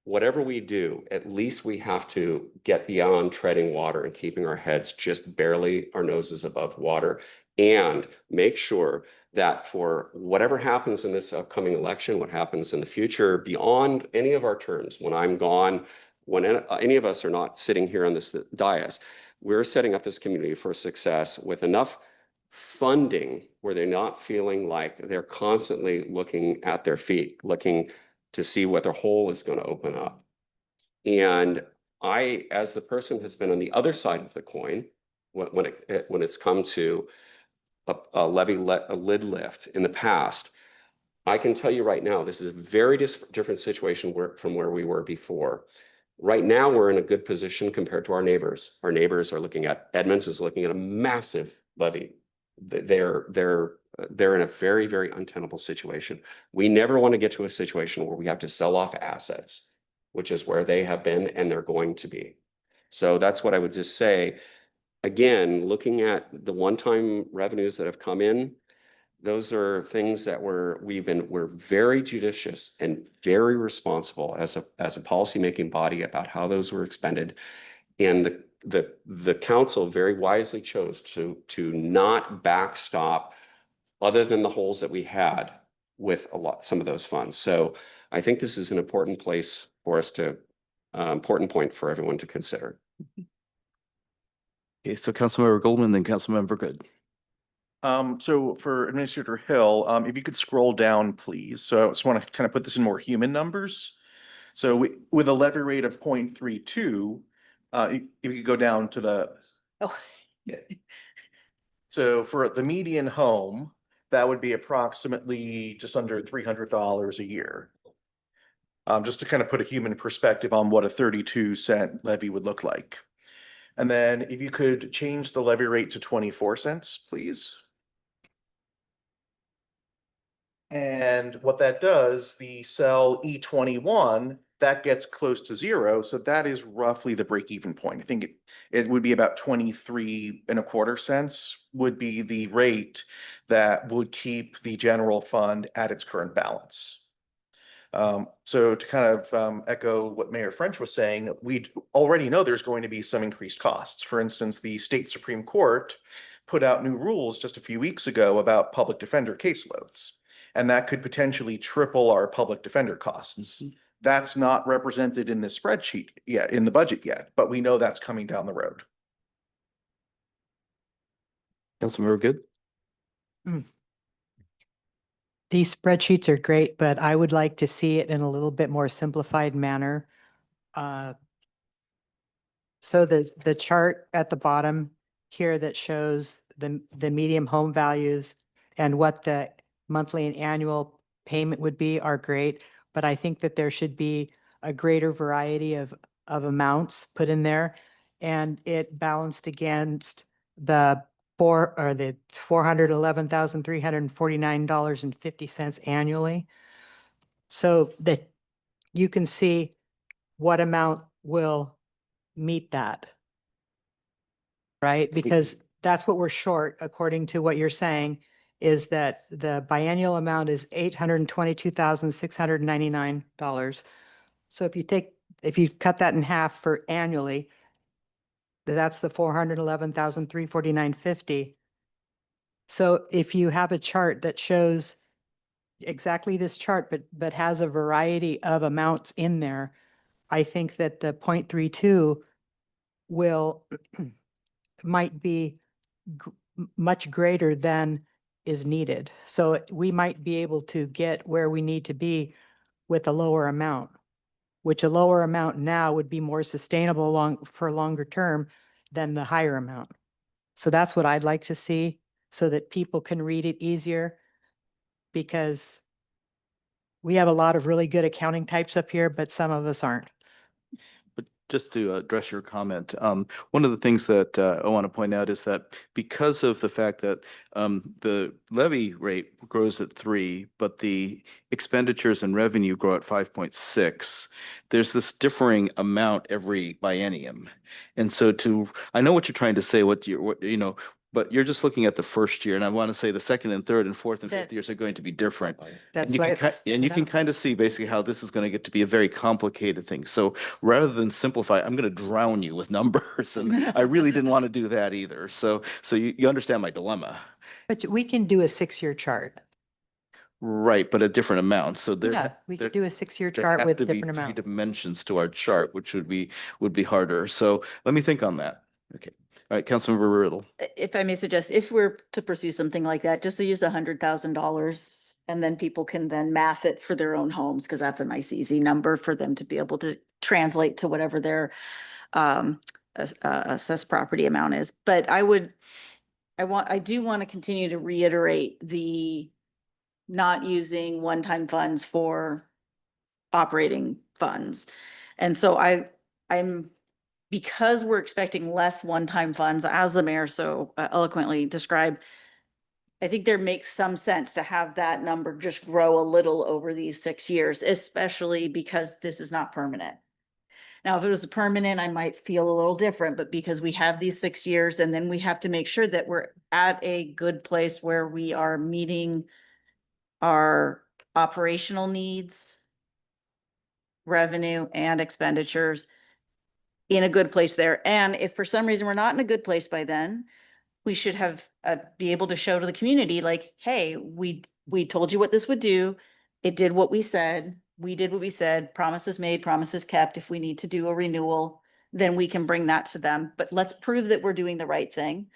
whatever we do, at least we have to get beyond treading water and keeping our heads just barely our noses above water, and make sure that for whatever happens in this upcoming election, what happens in the future beyond any of our terms, when I'm gone, when any of us are not sitting here on this dais, we're setting up this community for success with enough funding where they're not feeling like they're constantly looking at their feet, looking to see what their hole is going to open up. And I, as the person who's been on the other side of the coin, when it's come to a lid lift in the past, I can tell you right now, this is a very different situation from where we were before. Right now, we're in a good position compared to our neighbors. Our neighbors are looking at, Edmonds is looking at a massive levy. They're in a very, very untenable situation. We never want to get to a situation where we have to sell off assets, which is where they have been and they're going to be. So that's what I would just say. Again, looking at the one-time revenues that have come in, those are things that we're very judicious and very responsible as a policymaking body about how those were expended. And the council very wisely chose to not backstop other than the holes that we had with some of those funds. So I think this is an important place for us to, important point for everyone to consider. Okay, so Councilmember Goldman, then Councilmember Good. So for Administrator Hill, if you could scroll down, please. So I just want to kind of put this in more human numbers. So with a levy rate of 0.32, if you could go down to the. Oh. Yeah. So for the median home, that would be approximately just under $300 a year. Just to kind of put a human perspective on what a 32-cent levy would look like. And then if you could change the levy rate to 24 cents, please. And what that does, the cell E21, that gets close to zero. So that is roughly the break-even point. I think it would be about 23.25 cents would be the rate that would keep the general fund at its current balance. So to kind of echo what Mayor French was saying, we already know there's going to be some increased costs. For instance, the state Supreme Court put out new rules just a few weeks ago about public defender caseloads. And that could potentially triple our public defender costs. That's not represented in the spreadsheet yet, in the budget yet, but we know that's coming down the road. Councilmember Good. These spreadsheets are great, but I would like to see it in a little bit more simplified manner. So the chart at the bottom here that shows the medium home values and what the monthly and annual payment would be are great, but I think that there should be a greater variety of amounts put in there, and it balanced against the $411,349.50 annually, so that you can see what amount will meet that. Right? Because that's what we're short, according to what you're saying, is that the biennial amount is $822,699. So if you cut that in half for annually, that's the $411,349.50. So if you have a chart that shows exactly this chart, but has a variety of amounts in there, I think that the 0.32 will, might be much greater than is needed. So we might be able to get where we need to be with a lower amount, which a lower amount now would be more sustainable for longer term than the higher amount. So that's what I'd like to see so that people can read it easier, because we have a lot of really good accounting types up here, but some of us aren't. But just to address your comment, one of the things that I want to point out is that because of the fact that the levy rate grows at 3, but the expenditures and revenue grow at 5.6, there's this differing amount every biennium. And so I know what you're trying to say, but you're just looking at the first year, and I want to say the second and third and fourth and fifth That- years are going to be different. That's And you why can it's- and you can no. kind of see basically how this is going to get to be a very complicated thing. So rather than simplify, I'm going to drown you with numbers, and I really didn't want to do that either. So you understand my dilemma, But we can do a 6-year chart. right? But at different amounts. So Yeah, we could do a 6-year there chart have with to be different 3 amounts. dimensions to our chart, which would be harder. So let me think on that. Okay. All right, Councilmember Riddle. If I may suggest, if we're to pursue something like that, just to use $100,000, and then people can then math it for their own homes, because that's a nice, easy number for them to be able to translate to whatever their assessed property amount is. But I do want to continue to reiterate the not using one-time funds for operating funds. And so I'm because we're expecting less one-time funds, as the mayor so eloquently described, I think there makes some sense to have that number just grow a little over these 6 years, especially because this is not permanent. Now, if it was permanent, I might feel a little different, but because we have these 6 years, and then we have to make sure that we're at a good place where we are meeting our operational needs, revenue, and expenditures in a good place there. And if for some reason we're not in a good place by then, we should have be able to show to the community like, hey, we told you what this would do. It did what we said. We did what we said. Promises made, promises kept. If we need to do a renewal, then we can bring that to them. But let's prove that we're doing the right thing.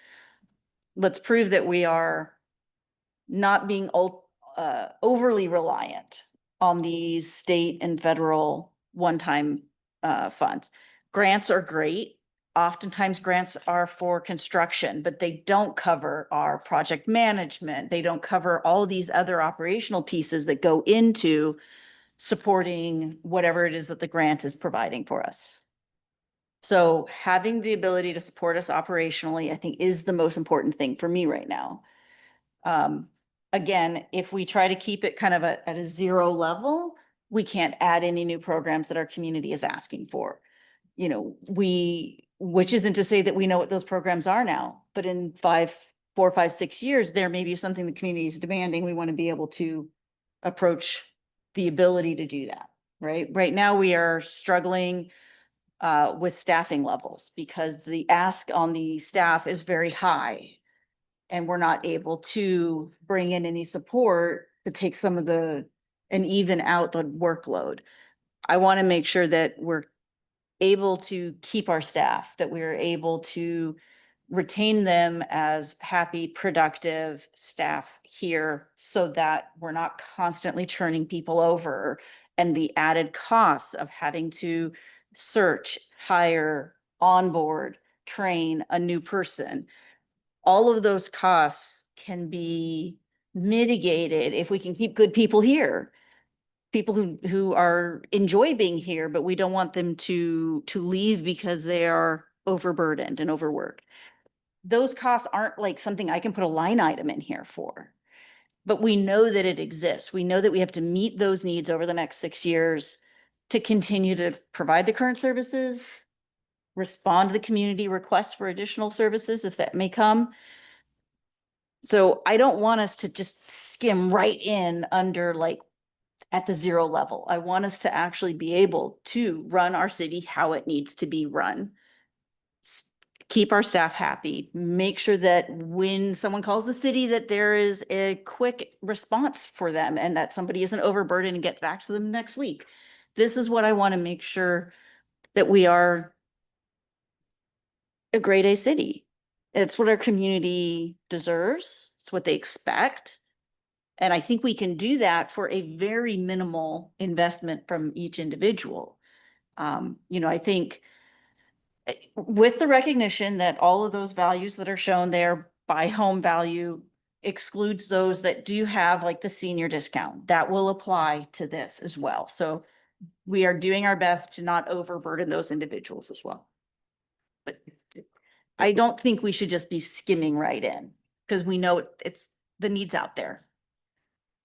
Let's prove that we are not being overly reliant on these state and federal one-time funds. Grants are great. Oftentimes grants are for construction, but they don't cover our project management. They don't cover all these other operational pieces that go into supporting whatever it is that the grant is providing for us. So having the ability to support us operationally, I think, is the most important thing for me right now. Again, if we try to keep it kind of at a 0 level, we can't add any new programs that our community is asking for. Which isn't to say that we know what those programs are now, but in 4, 5, 6 years, there may be something the community is demanding. We want to be able to approach the ability to do that, right? Right now, we are struggling with staffing levels because the ask on the staff is very high. And we're not able to bring in any support to take some of and even out the workload. I want to make sure that we're able to keep our staff, that we're able to retain them as happy, productive staff here so that we're not constantly turning people over and the added costs of having to search, hire, onboard, train a new person. All of those costs can be mitigated if we can keep good people here. People who enjoy being here, but we don't want them to leave because they are overburdened and overworked. Those costs aren't like something I can put a line item in here for, but we know that it exists. We know that we have to meet those needs over the next 6 years to continue to provide the current services, respond to the community requests for additional services if that may come. So I don't want us to just skim right in under at the 0 level. I want us to actually be able to run our city how it needs to be run. Keep our staff happy, make sure that when someone calls the city that there is a quick response for them and that somebody isn't overburdened and gets back to them next week. this is what I want to make sure that we are a grade A city. It's what our community deserves. It's what they expect. And I think we can do that for a very minimal investment from each individual. I think with the recognition that all of those values that are shown there by home value excludes those that do have like the senior discount, that will apply to this as well. So we are doing our best to not overburden those individuals as well. But I don't think we should just be skimming right in because we know it's the needs out there.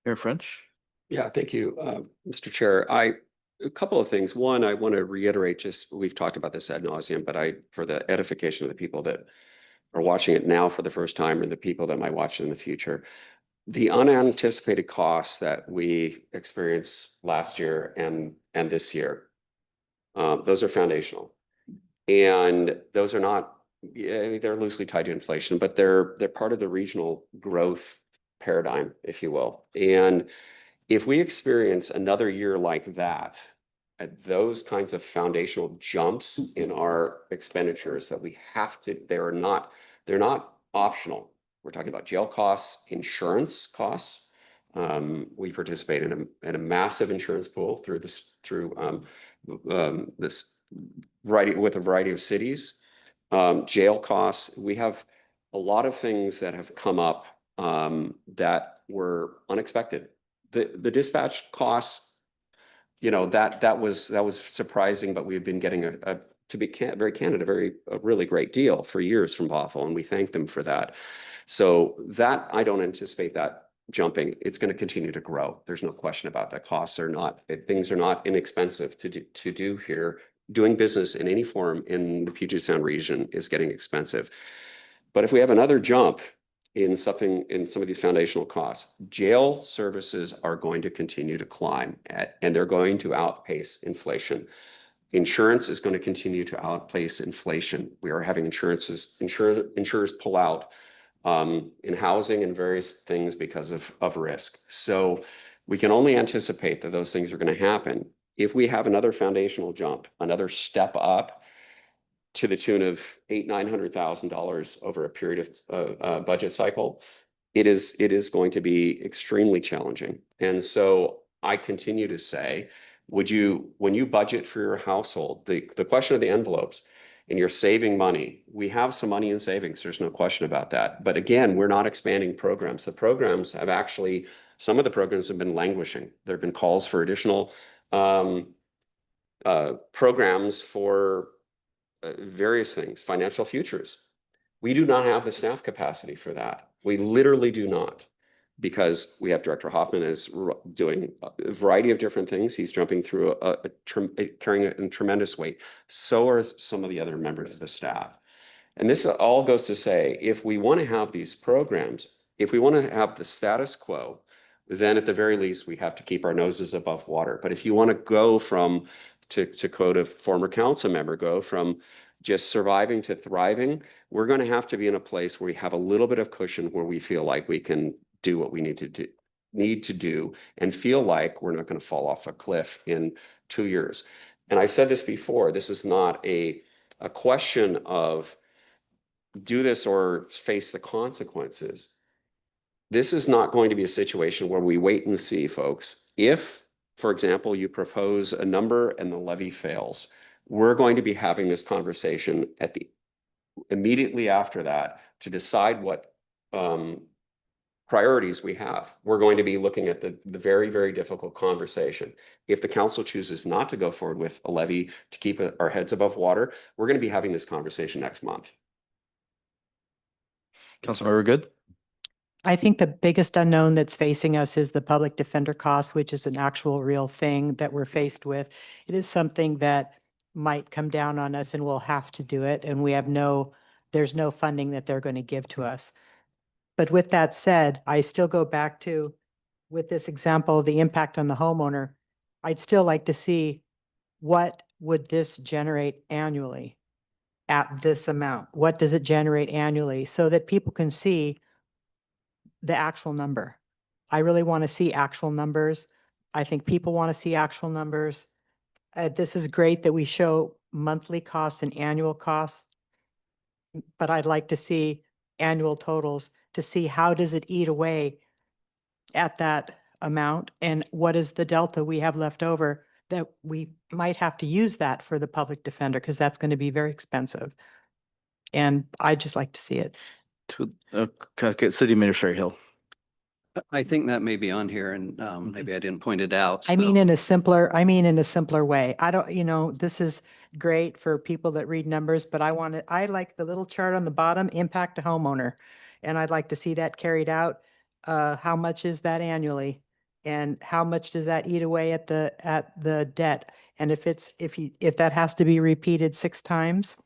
Mayor French? Yeah, thank you, Mr. Chair. A couple of things. One, I want to reiterate, just we've talked about this ad nauseum, but for the edification of the people that are watching it now for the first time and the people that might watch it in the future, the unanticipated costs that we experienced last year and this year, those are foundational. And those are not, they're loosely tied to inflation, but they're part of the regional growth paradigm, if you will. And if we experience another year like that, at those kinds of foundational jumps in our expenditures that we have to, they're not optional. We're talking about jail costs, insurance costs. We participate in a massive insurance pool through this variety with a variety of cities. Jail costs. We have a lot of things that have come up that were unexpected. The dispatch costs, that was surprising, but we've been getting to be very candid, a really great deal for years from Bothell, and we thank them for that. So that I don't anticipate that jumping. It's going to continue to grow. There's no question about that. Things are not inexpensive to do here. Doing business in any form in the Puget Sound region is getting expensive. But if we have another jump in some of these foundational costs, jail services are going to continue to climb and they're going to outpace inflation. Insurance is going to continue to outpace inflation. We are having insurers pull out in housing and various things because of risk. So we can only anticipate that those things are going to happen. If we have another foundational jump, another step up to the tune of $800,000-900,000 over a period of budget cycle, it is going to be extremely challenging. And so I continue to say, when you budget for your household, the question of the envelopes, and you're saving money, we have some money in savings. There's no question about that. But again, we're not expanding programs. The programs have actually, some of the programs have been languishing. There have been calls for additional programs for various things, financial futures. We do not have the staff capacity for that. We literally do not, because we have Director Hoffman is doing a variety of different things. He's jumping through carrying a tremendous weight. So are some of the other members of the staff. And this all goes to say, if we want to have these programs, if we want to have the status quo, then at the very least, we have to keep our noses above water. But if you want to go from, to quote a former council member, go from just surviving to thriving, we're going to have to be in a place where we have a little bit of cushion, where we feel like we can do what we need to do and feel like we're not going to fall off a cliff in 2 years. And I said this before, this is not a question of do this or face the consequences. This is not going to be a situation where we wait and see, folks. If, for example, you propose a number and the levy fails, we're going to be having this conversation immediately after that to decide what priorities we have. We're going to be looking at the very, very difficult conversation. If the council chooses not to go forward with a levy to keep our heads above water, we're going to be having this conversation next month. Councilmember Good? I think the biggest unknown that's facing us is the public defender cost, which is an actual real thing that we're faced with. It is something that might come down on us and we'll have to do it. And there's no funding that they're going to give to us. But with that said, I still go back to, with this example, the impact on the homeowner. I'd still like to see what would this generate annually at this amount? What does it generate annually so that people can see the actual number? I really want to see actual numbers. I think people want to see actual numbers. this is great that we show monthly costs and annual costs. But I'd like to see annual totals to see how does it eat away at that amount and what is the delta we have left over that we might have to use that for the public defender because that's going to be very expensive. And I'd just like to see it. To, okay, City Administrator Hill. I think that may be on here and maybe I didn't point it out. I mean, so- in a simpler way. I don't, this is great for people that read numbers, but I like the little chart on the bottom, impact to homeowner. And I'd like to see that carried out. How much is that annually? And how much does that eat away at the debt? And if that has to be repeated 6 times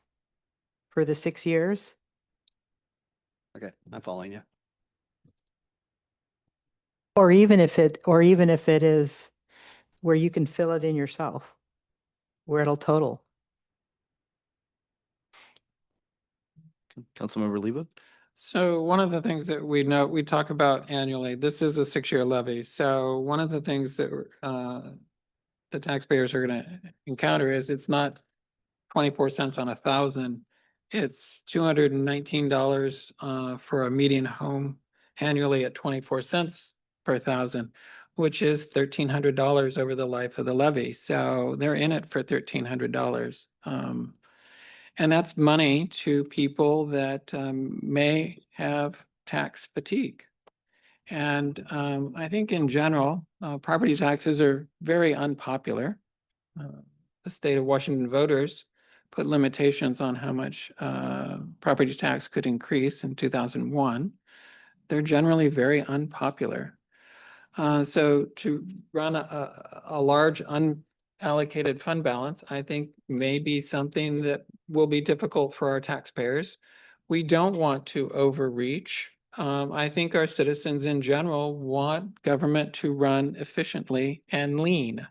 for the 6 years, Okay, I'm following you. or even if it is where you can fill it in yourself, where it'll total. Councilmember Lebo? So one of the things that we know, we talk about annually, this is a 6-year levy. So one of the things that the taxpayers are going to encounter is it's not 24 cents on 1,000. It's $219 for a median home annually at 24 cents per 1,000, which is $1,300 over the life of the levy. So they're in it for $1,300. And that's money to people that may have tax fatigue. And I think in general, property taxes are very unpopular. The state of Washington voters put limitations on how much property tax could increase in 2001. They're generally very unpopular. So to run a large unallocated fund balance, I think may be something that will be difficult for our taxpayers. We don't want to overreach. I think our citizens in general want government to run efficiently and lean.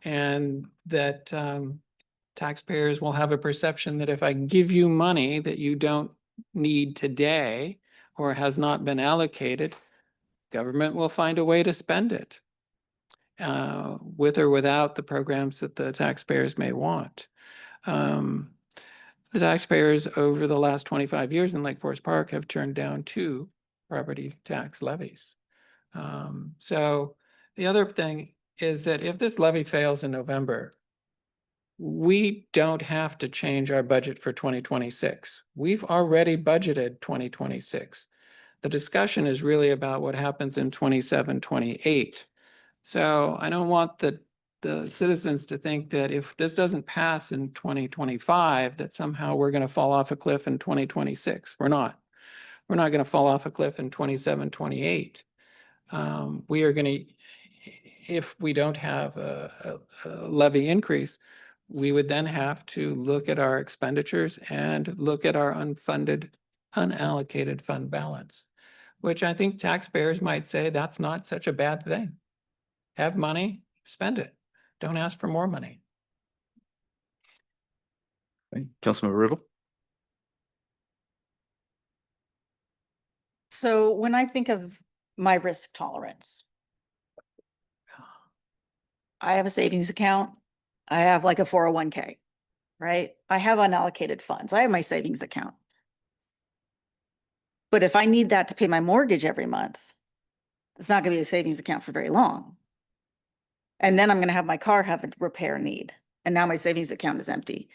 And that taxpayers will have a perception that if I give you money that you don't need today or has not been allocated, government will find a way to spend it with or without the programs that the taxpayers may want. The taxpayers over the last 25 years in Lake Forest Park have turned down 2 property tax levies. So the other thing is that if this levy fails in November, we don't have to change our budget for 2026. We've already budgeted 2026. The discussion is really about what happens in 27, 28. So I don't want the citizens to think that if this doesn't pass in 2025, that somehow we're going to fall off a cliff in 2026. We're not. We're not going to fall off a cliff in 27, 28. We are going to, if we don't have a levy increase, we would then have to look at our expenditures and look at our unfunded, unallocated fund balance, which I think taxpayers might say that's not such a bad thing. Have money, spend it. Don't ask for more money. Okay. Councilmember Riddle? So when I think of my risk tolerance, I have a savings account. I have like a 401k, right? I have unallocated funds. I have my savings account. But if I need that to pay my mortgage every month, it's not going to be a savings account for very long. And then I'm going to have my car have a repair need. And now my savings account is empty.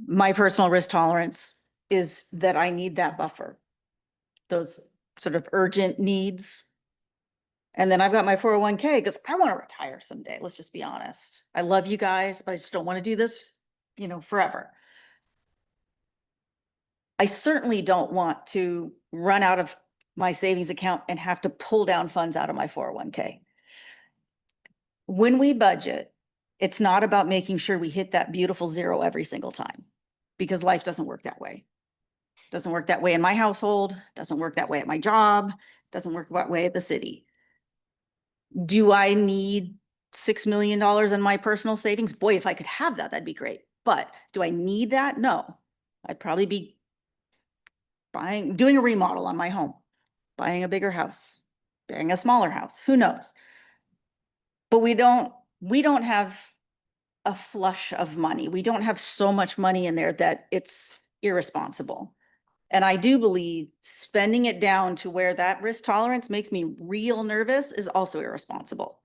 My personal risk tolerance is that I need that buffer, those sort of urgent needs. And then I've got my 401k because I want to retire someday. Let's just be honest. I love you guys, but I just don't want to do this, forever. I certainly don't want to run out of my savings account and have to pull down funds out of my 401k. When we budget, it's not about making sure we hit that beautiful 0 every single time, because life doesn't work that way. Doesn't work that way in my household, doesn't work that way at my job, doesn't work that way at the city. Do I need $6 million in my personal savings? Boy, if I could have that, that'd be great. But do I need that? No. I'd probably be doing a remodel on my home, buying a bigger house, buying a smaller house, who knows? But we don't have a flush of money. We don't have so much money in there that it's irresponsible. And I do believe spending it down to where that risk tolerance makes me real nervous is also irresponsible.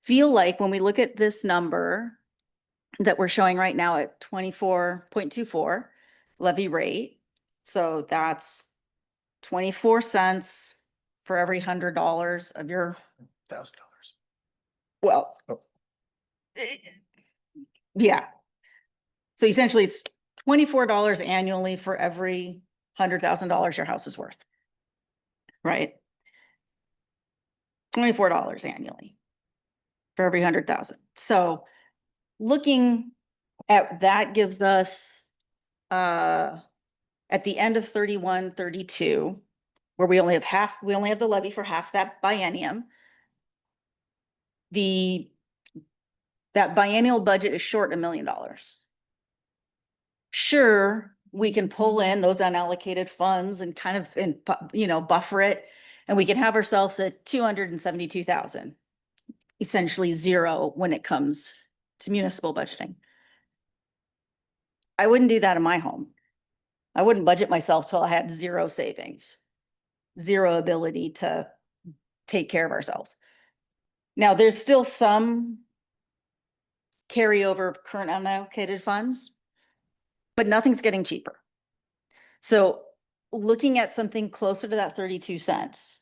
Feel like when we look at this number that we're showing right now at 24.24 levy rate, so that's 24 cents for every $100 of your, $1,000. well, Oh. yeah. So essentially it's $24 annually for every $100,000 your house is worth. Right? $24 annually for every 100,000. So looking at that gives us at the end of 31, 32, where we only have the levy for half that biennium. That biennial budget is short $1 million. Sure, we can pull in those unallocated funds and kind of, buffer it, and we can have ourselves at 272,000, essentially zero when it comes to municipal budgeting. I wouldn't do that in my home. I wouldn't budget myself till I had zero savings, zero ability to take care of ourselves. Now, there's still some carryover of current unallocated funds, but nothing's getting cheaper. So looking at something closer to that 32 cents,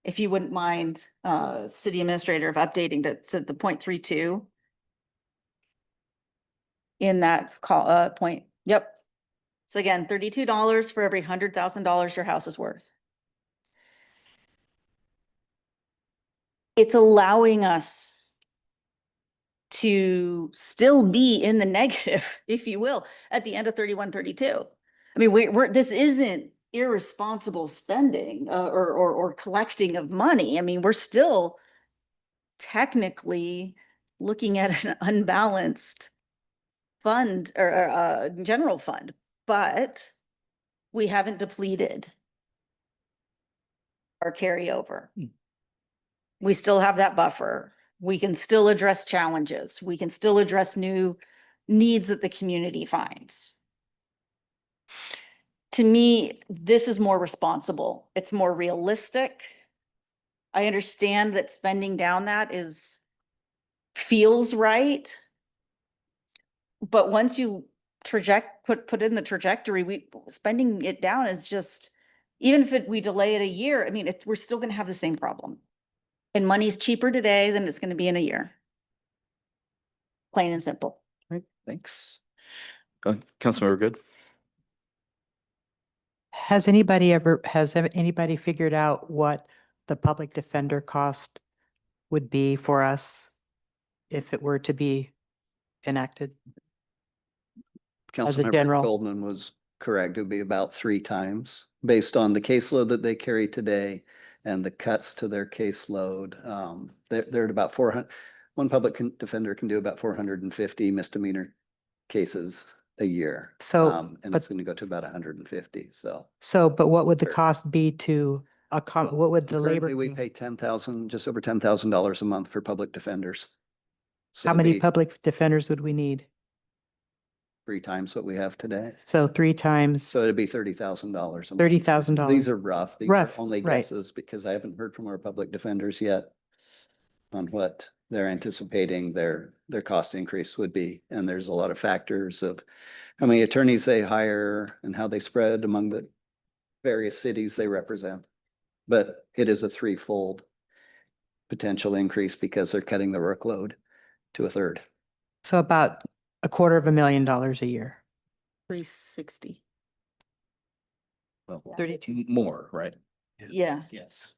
if you wouldn't mind, city administrator, of updating to the 0.32 in that point. Yep. So again, $32 for every $100,000 your house is worth. It's allowing us to still be in the negative, if you will, at the end of 31, 32. I mean, this isn't irresponsible spending or collecting of money. I mean, we're still technically looking at an unbalanced fund or general fund, but we haven't depleted our carryover. We still have that buffer. We can still address challenges. We can still address new needs that the community finds. To me, this is more responsible. It's more realistic. I understand that spending down that feels right. But once you put in the trajectory, spending it down is just, even if we delay it a year, I mean, we're still gonna have the same problem. And money's cheaper today than it's gonna be in a year. Plain and simple. Right, thanks. Councilmember Good? Has anybody figured out what the public defender cost would be for us if it were to be enacted? As a Councilmember general. Goldman was correct. It would be about 3 times based on the caseload that they carry today and the cuts to their caseload. They're at about 400. One public defender can do about 450 misdemeanor cases a year. So, And it's going to go to about 150. but what would the Sure. cost be to what would the labor? Currently, we be? pay just over $10,000 a month for public defenders. So How it'd many be public defenders would we need? 3 times what we have today. So 3 times So it'd be $30,000 a month. $30,000. These are rough. These are Rough, only right. guesses because I haven't heard from our public defenders yet on what they're anticipating their cost increase would be. And there's a lot of factors of how many attorneys they hire and how they spread among the various cities they represent. But it is a 3-fold potential increase because they're cutting the workload to 1/3. So about $250,000 a year. 360. Well, 32. more, right? Yeah. Yes.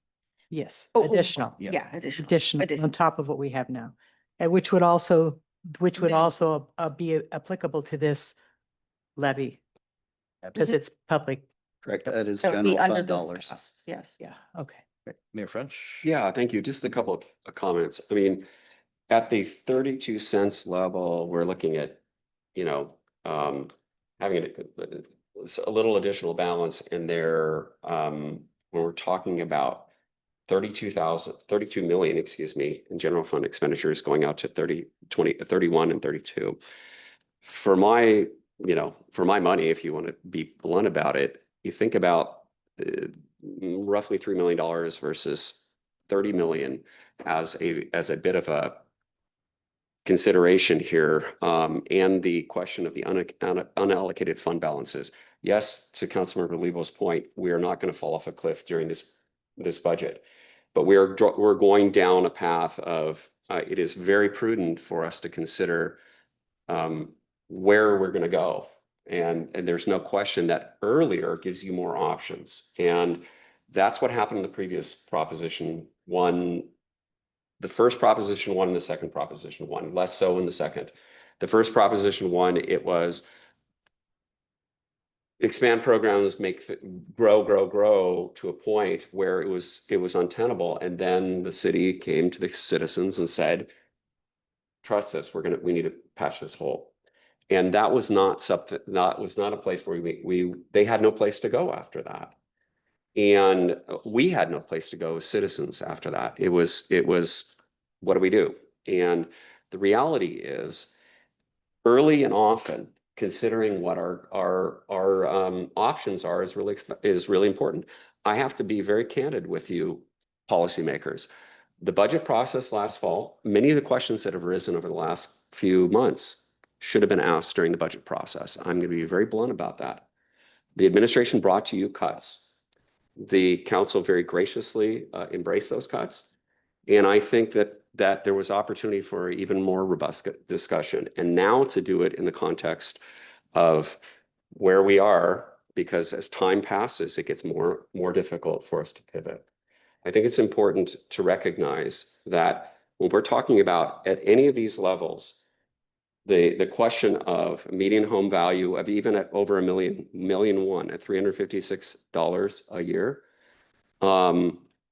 Yes, Oh, additional. Yeah, additional. Additional on top of what we have now. And which would also be applicable to this levy because it's public. Correct. That is That would be general under fund this dollars. cost, yes. Yeah, okay. Mayor French? Yeah, thank you. Just a couple of comments. I mean, at the 32 cents level, we're looking at, having a little additional balance in there, when we're talking about 32 million, excuse me, in general fund expenditures going out to 31 and 32. For my, for my money, if you want to be blunt about it, you think about roughly $3 million versus 30 million as a bit of a consideration here, and the question of the unallocated fund balances. Yes, to Councilmember Lebo's point, we are not going to fall off a cliff during this budget, but we're going down a path of it is very prudent for us to consider where we're going to go, and there's no question that earlier gives you more options, and that's what happened in the previous Proposition 1. The first Proposition 1 and the second Proposition 1, less so in the second. The first Proposition 1, it was expand programs, grow to a point where it was untenable. And then the city came to the citizens and said, trust us, we need to patch this hole. And that was not something, that was not a place where they had no place to go after that. And we had no place to go as citizens after that. It was, what do we do? And the reality is, early and often, considering what our options are is really important. I have to be very candid with you, policymakers. The budget process last fall, many of the questions that have arisen over the last few months should have been asked during the budget process. I'm going to be very blunt about that. The administration brought to you cuts. The council very graciously embraced those cuts. And I think that there was opportunity for even more robust discussion. And now to do it in the context of where we are, because as time passes, it gets more difficult for us to pivot. I think it's important to recognize that when we're talking about at any of these levels, the question of median home value of even at over $1 million at $356 a year,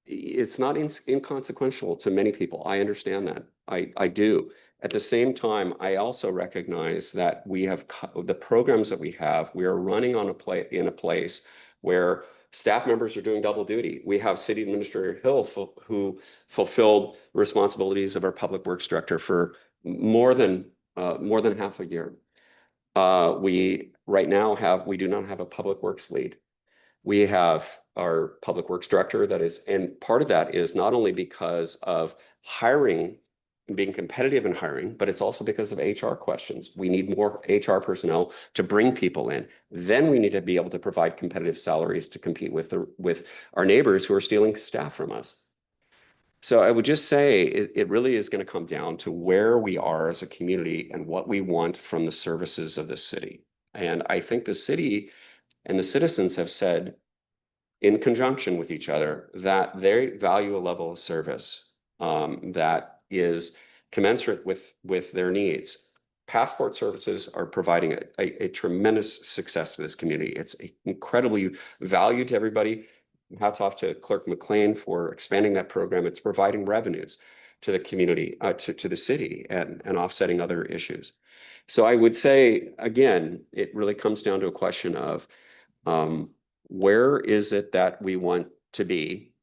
it's not inconsequential to many people. I understand that. I do. At the same time, I also recognize that we have the programs that we are running in a place where staff members are doing double duty. We have City Administrator Hill who fulfilled responsibilities of our Public Works Director for more than half a year. We do not have a Public Works lead. We have our Public Works Director and part of that is not only because of hiring and being competitive in hiring, but it's also because of HR questions. We need more HR personnel to bring people in. Then we need to be able to provide competitive salaries to compete with our neighbors who are stealing staff from us. So I would just say it really is going to come down to where we are as a community and what we want from the services of the city. And I think the city and the citizens have said in conjunction with each other that they value a level of service that is commensurate with their needs. Passport services are providing a tremendous success to this community. It's incredibly valued to everybody. Hats off to Clerk McLean for expanding that program. It's providing revenues to the community, to the city, and offsetting other issues. So I would say, again, it really comes down to a question of where is it that we want to be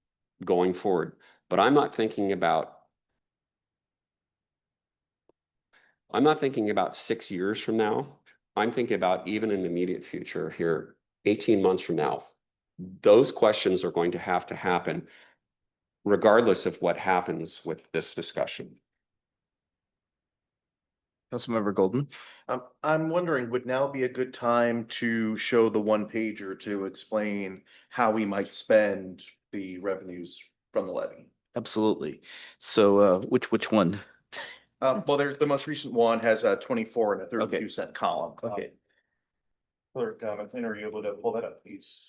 going forward? But I'm not thinking about 6 years from now. I'm thinking about even in the immediate future here, 18 months from now. Those questions are going to happen regardless of what happens with this discussion. Councilmember Golden. I'm wondering, would now be a good time to show the one pager to explain how we might spend the revenues from the levy? Absolutely. So which one? Well, the most recent one has a 24 and a 32-cent column. Okay. Clerk, McLean, are you able to pull that up, please?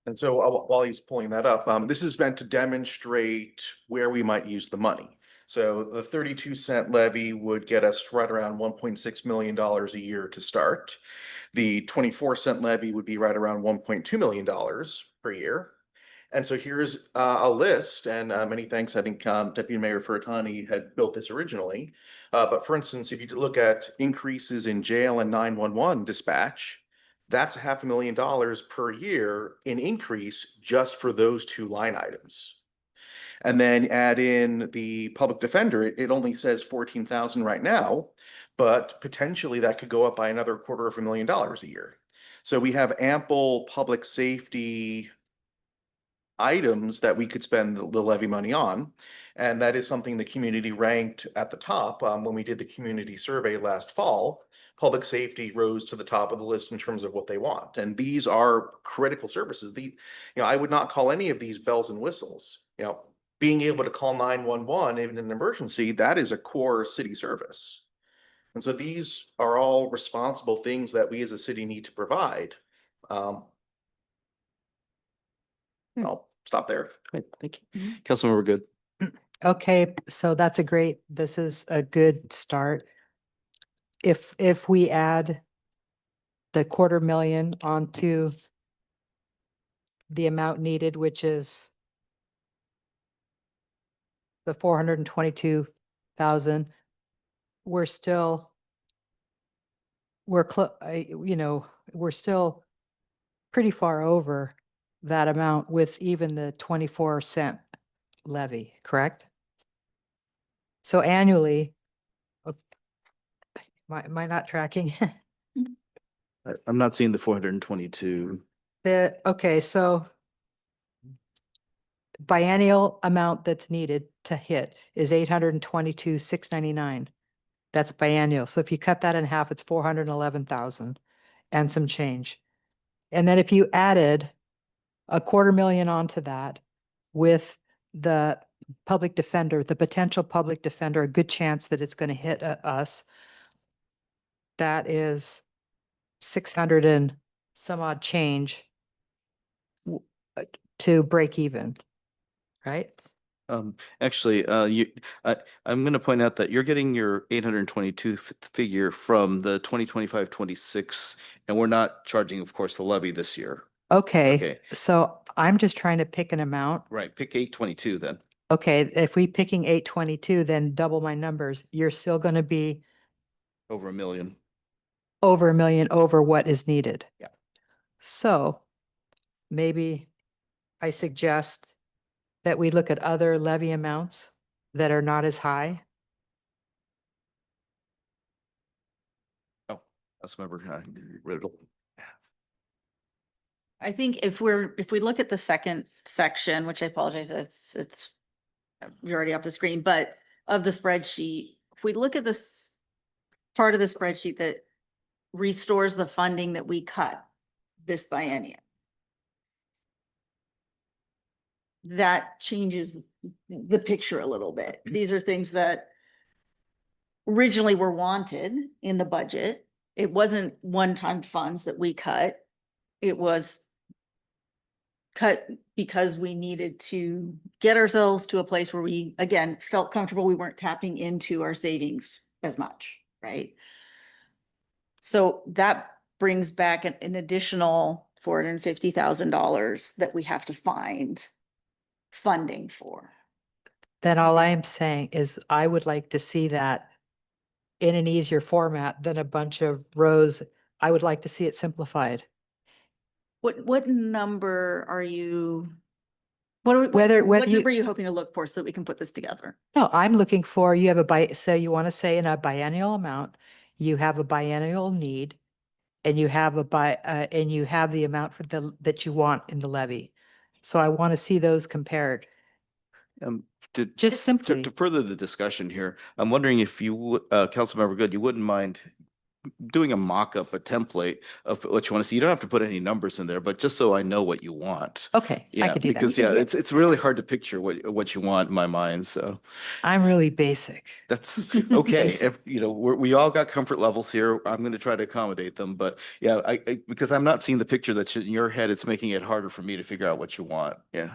And so while he's pulling that up, this is meant to demonstrate where we might use the money. So the 32-cent levy would get us right around $1.6 million a year to start. The 24-cent levy would be right around $1.2 million per year. And so here's a list, and many thanks. I think Deputy Mayor Furutani had built this originally. But for instance, if you look at increases in jail and 911 dispatch, That's $500,000 per year in increase just for those two line items. And then add in the public defender, it only says 14,000 right now, but potentially that could go up by another $250,000 a year. So we have ample public safety items that we could spend the levy money on. And that is something the community ranked at the top. When we did the community survey last fall, public safety rose to the top of the list in terms of what they want. And these are critical services. I would not call any of these bells and whistles. Being able to call 911 in an emergency, that is a core city service. And so these are all responsible things that we as a city need to provide. I'll stop there. Great, thank you. Councilmember Good. Okay, so this is a good start. If we add the 250,000 onto the amount needed, which is the 422,000, we're still pretty far over that amount with even the 24-cent levy, correct? So annually, am I not tracking? I'm not seeing the 422. So biennial amount that's needed to hit is 822,699. That's biennial. So if you cut that in half, it's 411,000 and some change. And then if you added a 250,000 onto that with the public defender, the potential public defender, a good chance that it's going to hit us, that is 600 and some odd change to break even, right? Actually, I'm going to point out that you're getting your 822 figure from the 2025-26, and we're not charging, of course, the levy this year. Okay, so I'm just trying to pick an amount. Right, pick 822 then. Okay, if we picking 822, then double my numbers. You're still going to be Over $1 million. over $1 million over what is needed. Yeah. So maybe I suggest that we look at other levy amounts that are not as high. Oh, Councilmember Riddle. I think if we look at the second section, which I apologize, it's you're already off the screen, but of the spreadsheet, if we look at this part of the spreadsheet that restores the funding that we cut this biennium, that changes the picture a little bit. These are things that originally were wanted in the budget. It wasn't one-time funds that we cut. It was cut because we needed to get ourselves to a place where we, again, felt comfortable we weren't tapping into our savings as much, right? So that brings back an additional $450,000 that we have to find funding for. Then all I am saying is I would like to see that in an easier format than a bunch of rows. I would like to see it simplified. What number are you? Whether What you- number are you hoping to look for so that we can put this together? No, I'm looking for, you have so you want to say in a biennial amount, you have a biennial need and you have and you have the amount that you want in the levy. So I want to see those compared. Just simply. To further the discussion here, I'm wondering if you would, Councilmember Good, you wouldn't mind doing a mock-up, a template of what you want to see. You don't have to put any numbers in there, but just so I know what you want. Okay, I Yeah, could do that. because it's really hard to picture what you want in my mind. So I'm really basic. that's okay. If we all got comfort levels here, I'm going to try to accommodate them. But yeah, I because I'm not seeing the picture that's in your head, it's making it harder for me to figure out what you want. Yeah.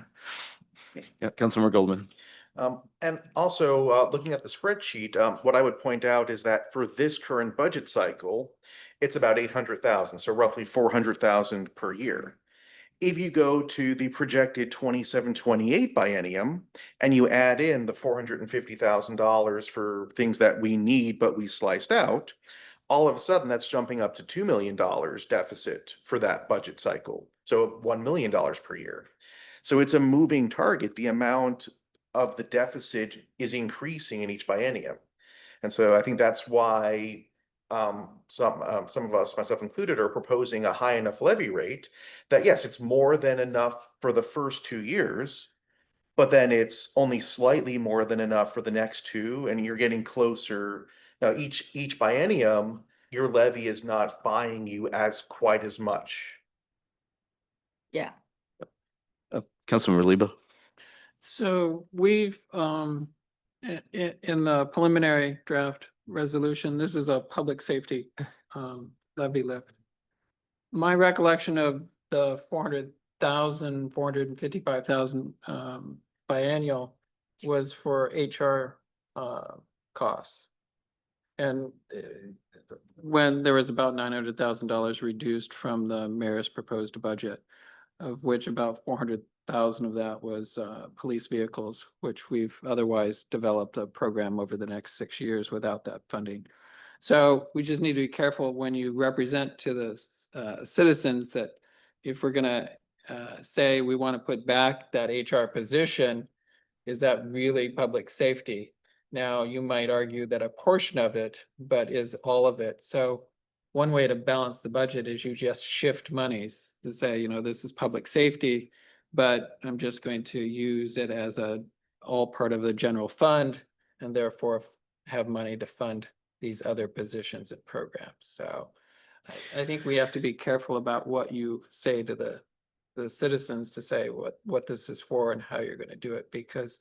Yeah, Councilmember Goldman. And also, looking at the spreadsheet, what I would point out is that for this current budget cycle, it's about 800,000, so roughly 400,000 per year. If you go to the projected 27-28 biennium and you add in the $450,000 for things that we need but we sliced out, all of a sudden that's jumping up to $2 million deficit for that budget cycle. So $1 million per year. So it's a moving target. The amount of the deficit is increasing in each biennium. And so I think that's why some of us, myself included, are proposing a high enough levy rate that yes, it's more than enough for the first 2 years, but then it's only slightly more than enough for the next two, and you're getting closer. Now, each biennium, your levy is not buying you as quite as much. Yeah. Councilmember Lebo? So we've, in the preliminary draft resolution, this is a public safety, levy lift. My recollection of the 400,000, 455,000, biennial was for HR, costs. And when there was about $900,000 reduced from the mayor's proposed budget, of which about 400,000 of that was police vehicles, which we've otherwise developed a program over the next 6 years without that funding. So we just need to be careful when you represent to the citizens that if we're gonna say we want to put back that HR position, is that really public safety? Now, you might argue that a portion of it, but is all of it? So one way to balance the budget is you just shift monies to say, you know, this is public safety, but I'm just going to use it as all part of the general fund, and therefore have money to fund these other positions and programs. So I think we have to be careful about what you say to the citizens, to say what this is for and how you're going to do it, because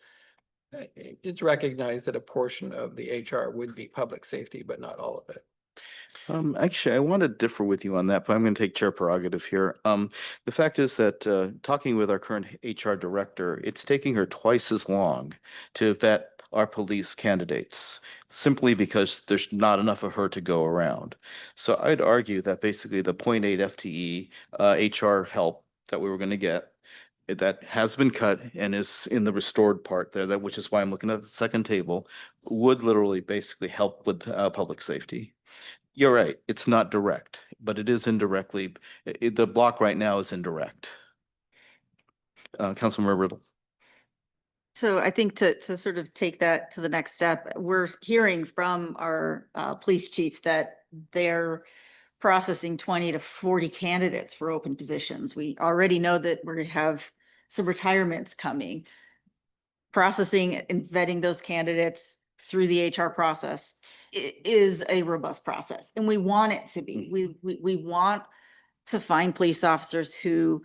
it's recognized that a portion of the HR would be public safety, but not all of it. Actually, I want to differ with you on that, but I'm going to take chair prerogative here. The fact is that talking with our current HR director, it's taking her twice as long to vet our police candidates, simply because there's not enough of her to go around. So I'd argue that basically the 0.8 FTE HR help that we were going to get, that has been cut and is in the restored part there, that which is why I'm looking at the second table, would literally basically help with public safety. You're right, it's not direct, but it is indirectly. The block right now is indirect. Councilmember Riddle. So I think to sort of take that to the next step, we're hearing from our police chief that they're processing 20 to 40 candidates for open positions. We already know that we're going to have some retirements coming. Processing and vetting those candidates through the HR process is a robust process, and we want it to be. We want to find police officers who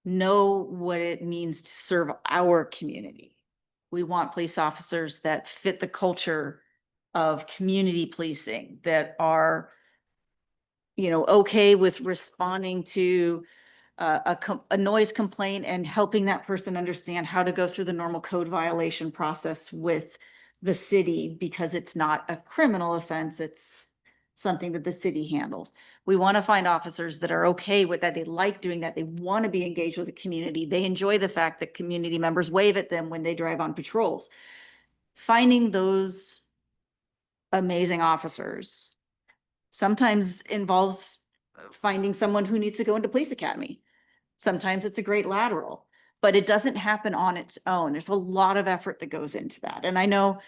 know what it means to serve our community. We want police officers that fit the culture of community policing, that are, you know, okay with responding to a noise complaint and helping that person understand how to go through the normal code violation process with the city, because it's not a criminal offense, it's something that the city handles. We want to find officers that are okay with that. They like doing that. They want to be engaged with the community. They enjoy the fact that community members wave at them when they drive on patrols. Finding those amazing officers sometimes involves finding someone who needs to go into police academy. Sometimes it's a great lateral, but it doesn't happen on its own. There's a lot of effort that goes into that. And I know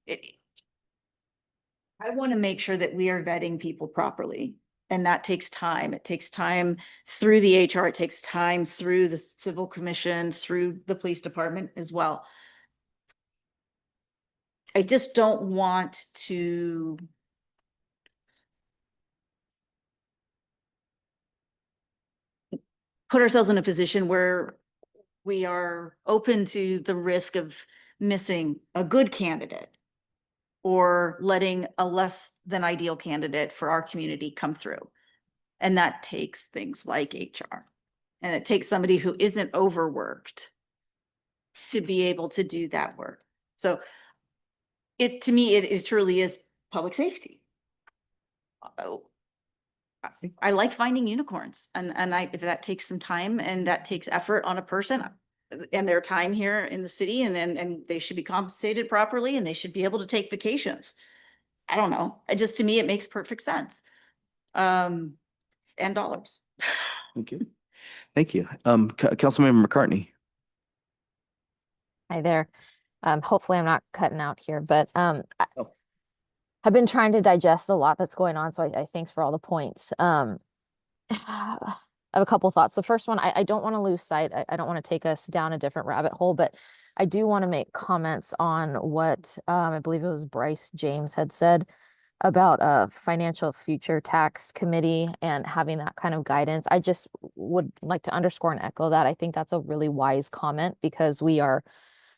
I want to make sure that we are vetting people properly, and that takes time. It takes time through the HR, it takes time through the civil commission, through the police department as well. I just don't want to put ourselves in a position where we are open to the risk of missing a good candidate or letting a less than ideal candidate for our community come through. And that takes things like HR. And it takes somebody who isn't overworked to be able to do that work. So to me, it truly is public safety. I like finding unicorns, and if that takes some time and that takes effort on a person and their time here in the city, and they should be compensated properly, and they should be able to take vacations. I don't know. It just, to me, it makes perfect sense. And dollars. Thank you. Thank you. Councilmember McCartney. Hi there. Hopefully I'm not cutting out here, but Oh. I've been trying to digest a lot that's going on, so I thanks for all the points. I have a couple thoughts. The first one, I don't want to lose sight. I don't want to take us down a different rabbit hole, but I do want to make comments on what I believe it was Bryce James had said about a financial future tax committee and having that kind of guidance. I just would like to underscore and echo that. I think that's a really wise comment because we are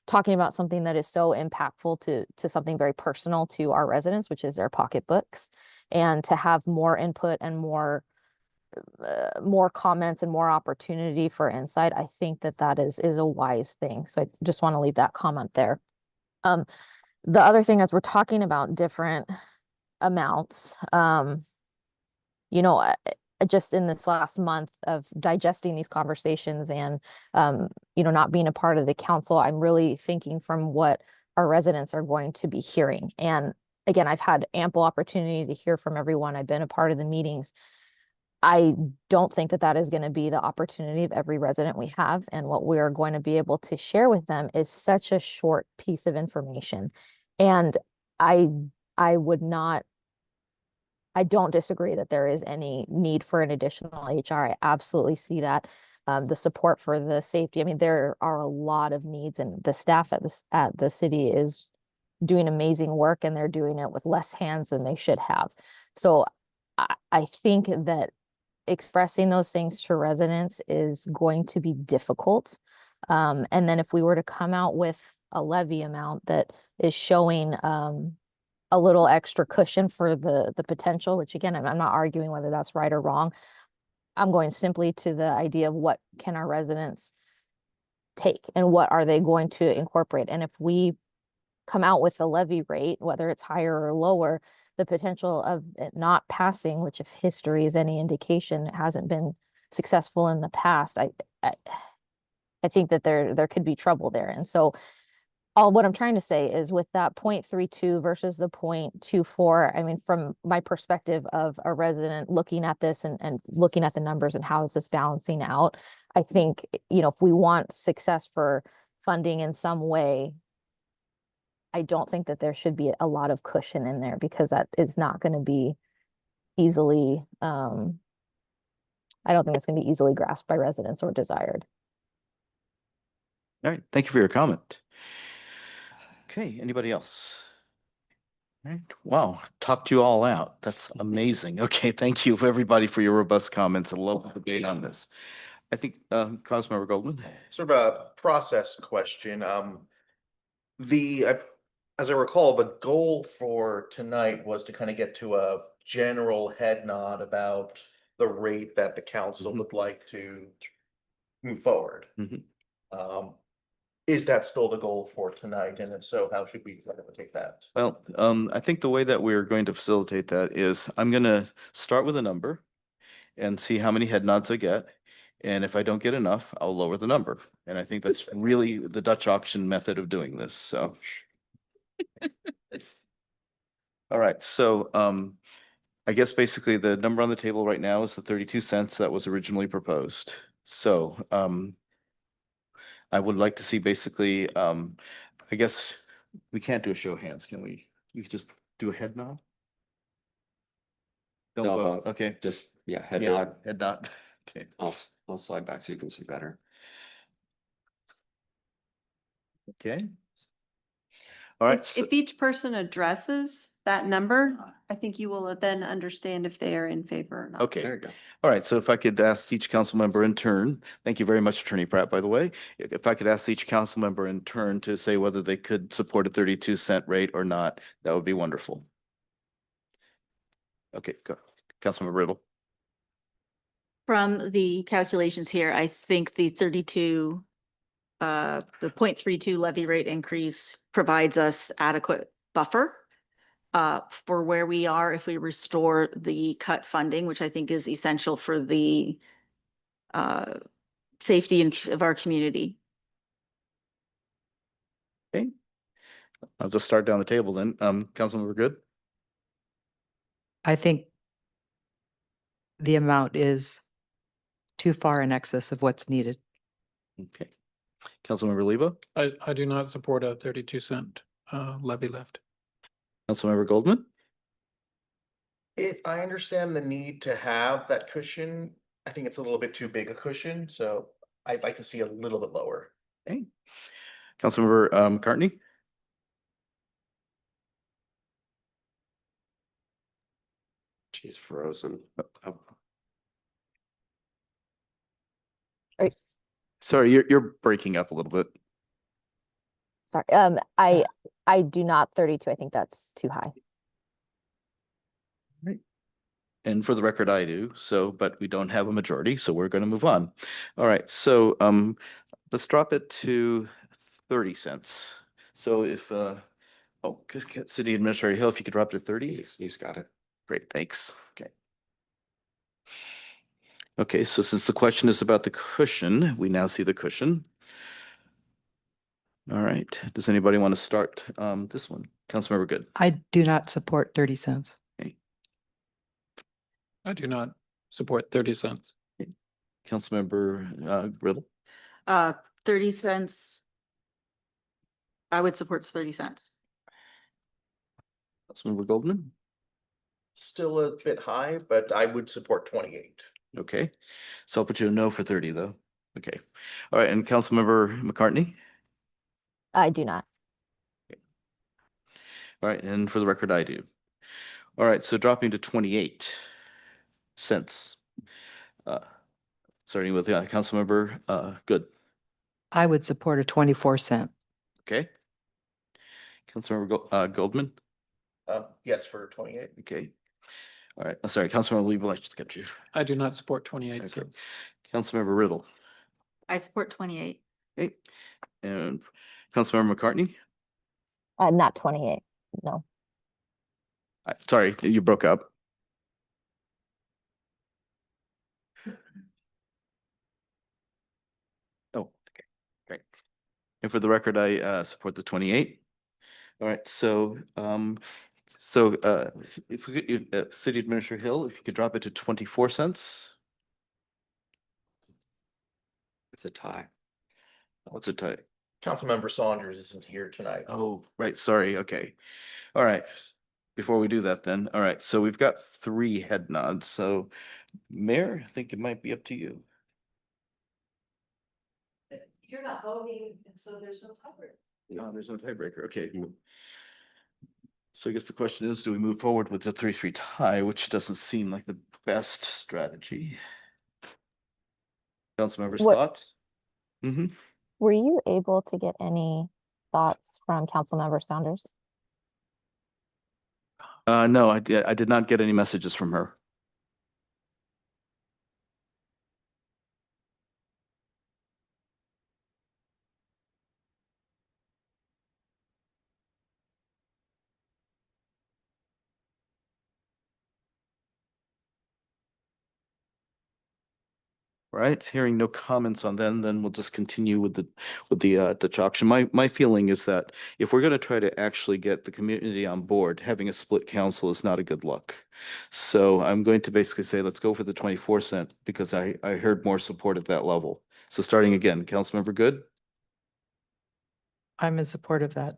talking about something that is so impactful to something very personal to our residents, which is their pocketbooks, and to have more input and more comments and more opportunity for insight. I think that is a wise thing. So I just want to leave that comment there. The other thing, as we're talking about different amounts, just in this last month of digesting these conversations and, not being a part of the council, I'm really thinking from what our residents are going to be hearing. And again, I've had ample opportunity to hear from everyone. I've been a part of the meetings. I don't think that is going to be the opportunity of every resident we have. And what we're going to be able to share with them is such a short piece of information. And I don't disagree that there is any need for an additional HR. I absolutely see that. The support for the safety. I mean, there are a lot of needs, and the staff at the city is doing amazing work, and they're doing it with less hands than they should have. So I think that expressing those things to residents is going to be difficult. And then if we were to come out with a levy amount that is showing a little extra cushion for the potential, which again, I'm not arguing whether that's right or wrong. I'm going simply to the idea of what can our residents take and what are they going to incorporate. And if we come out with a levy rate, whether it's higher or lower, the potential of it not passing, which if history is any indication, it hasn't been successful in the past. I think that there could be trouble there. And so what I'm trying to say is with that 0.32 versus the 0.24, I mean, from my perspective of a resident looking at this and looking at the numbers and how is this balancing out, I think, if we want success for funding in some way, I don't think that there should be a lot of cushion in there because that is not going to be easily, I don't think it's going to be easily grasped by residents or desired. All right. Thank you for your comment. Okay. Anybody else? All right. Wow. Talked you all out. That's amazing. Okay. Thank you everybody for your robust comments. I love the debate on this. I think, Councilmember Goldman. Sort of a process question. As I recall, the goal for tonight was to kind of get to a general head nod about the rate that the council would like to move forward. Mhm. Is that still the goal for tonight? And if so, how should we take that? Well, I think the way that we're going to facilitate that is I'm going to start with a number and see how many head nods I get. And if I don't get enough, I'll lower the number. And I think that's really the Dutch auction method of doing this. So. All right. So, I guess basically the number on the table right now is the 32 cents that was originally proposed. So, I would like to see basically, I guess we can't do a show of hands, can we? We could just do a head nod? Don't No vote. vote. Okay. Just, head Yeah, nod. head nod. Okay. I'll slide back so you can see better. Okay. All right. If each person addresses that number, I think you will then understand if they are in favor or not. Okay. There you go. All right. So if I could ask each council member in turn, thank you very much, Attorney Pratt, by the way. If I could ask each council member in turn to say whether they could support a 32-cent rate or not, that would be wonderful. Okay, go. Councilmember Riddle. From the calculations here, I think the 0.32 levy rate increase provides us adequate buffer for where we are if we restore the cut funding, which I think is essential for the safety of our community. Okay. I'll just start down the table then. Councilmember Good. I think the amount is too far in excess of what's needed. Okay. Councilmember Lebo, I do not support a 32 cent levy lift. Councilmember Goldman, If I understand the need to have that cushion, I think it's a little bit too big a cushion, so I'd like to see a little bit lower. okay. Councilmember McCartney, She's frozen. Oh, sorry, you're breaking up a little bit. Sorry, I do not 32. I think that's too high. And for the record, I do. So, but we don't have a majority, so we're going to move on. All right. So, let's drop it to 30 cents. So if, City Administrator Hill, if you could drop it to 30. he's got it. Great, thanks. Okay. Okay, so since the question is about the cushion, we now see the cushion. All right. Does anybody want to start this one? Councilmember Good. I do not support 30 cents. I do not support 30 cents. Councilmember Riddle. 30 cents. I would support 30 cents. Councilmember Goldman. Still a bit high, but I would support 28. Okay, so I'll put you a no for 30 though. Okay. All right, and Councilmember McCartney. I do not. All right, and for the record, I do. All right, so dropping to 28 cents. Starting with Councilmember Good. I would support a 24-cent. Okay. Councilmember Goldman. Yes, for 28. Okay. All right. Sorry, Councilmember Lebo, I just skipped you. I do not support 28 Okay. cents. Councilmember Riddle. I support 28. Okay. And Councilmember McCartney. Not 28. No. Sorry, you broke up. Oh, okay, great. And for the record, I support the 28. All right, so if we could, City Administrator Hill, if you could drop it to 24 cents. It's a tie. What's it tie? Councilmember Saunders isn't here tonight. Oh, right, sorry, okay. All right, before we do that then, all right, so we've got 3 head nods, so Mayor, I think it might be up to you. You're not voting, and so there's no tiebreaker. No, there's no tiebreaker, okay. So I guess the question is, do we move forward with the 3-3 tie, which doesn't seem like the best strategy? Councilmember's What- thoughts? Mm-hmm. Were you able to get any thoughts from Councilmember Saunders? No, I did not get any messages from her. Right, hearing no comments on then we'll just continue with the Dutch auction. My feeling is that if we're going to try to actually get the community on board, having a split council is not a good look. So I'm going to basically say, let's go for the 24 cent because I heard more support at that level. So starting again, Councilmember Good, I'm in support of that.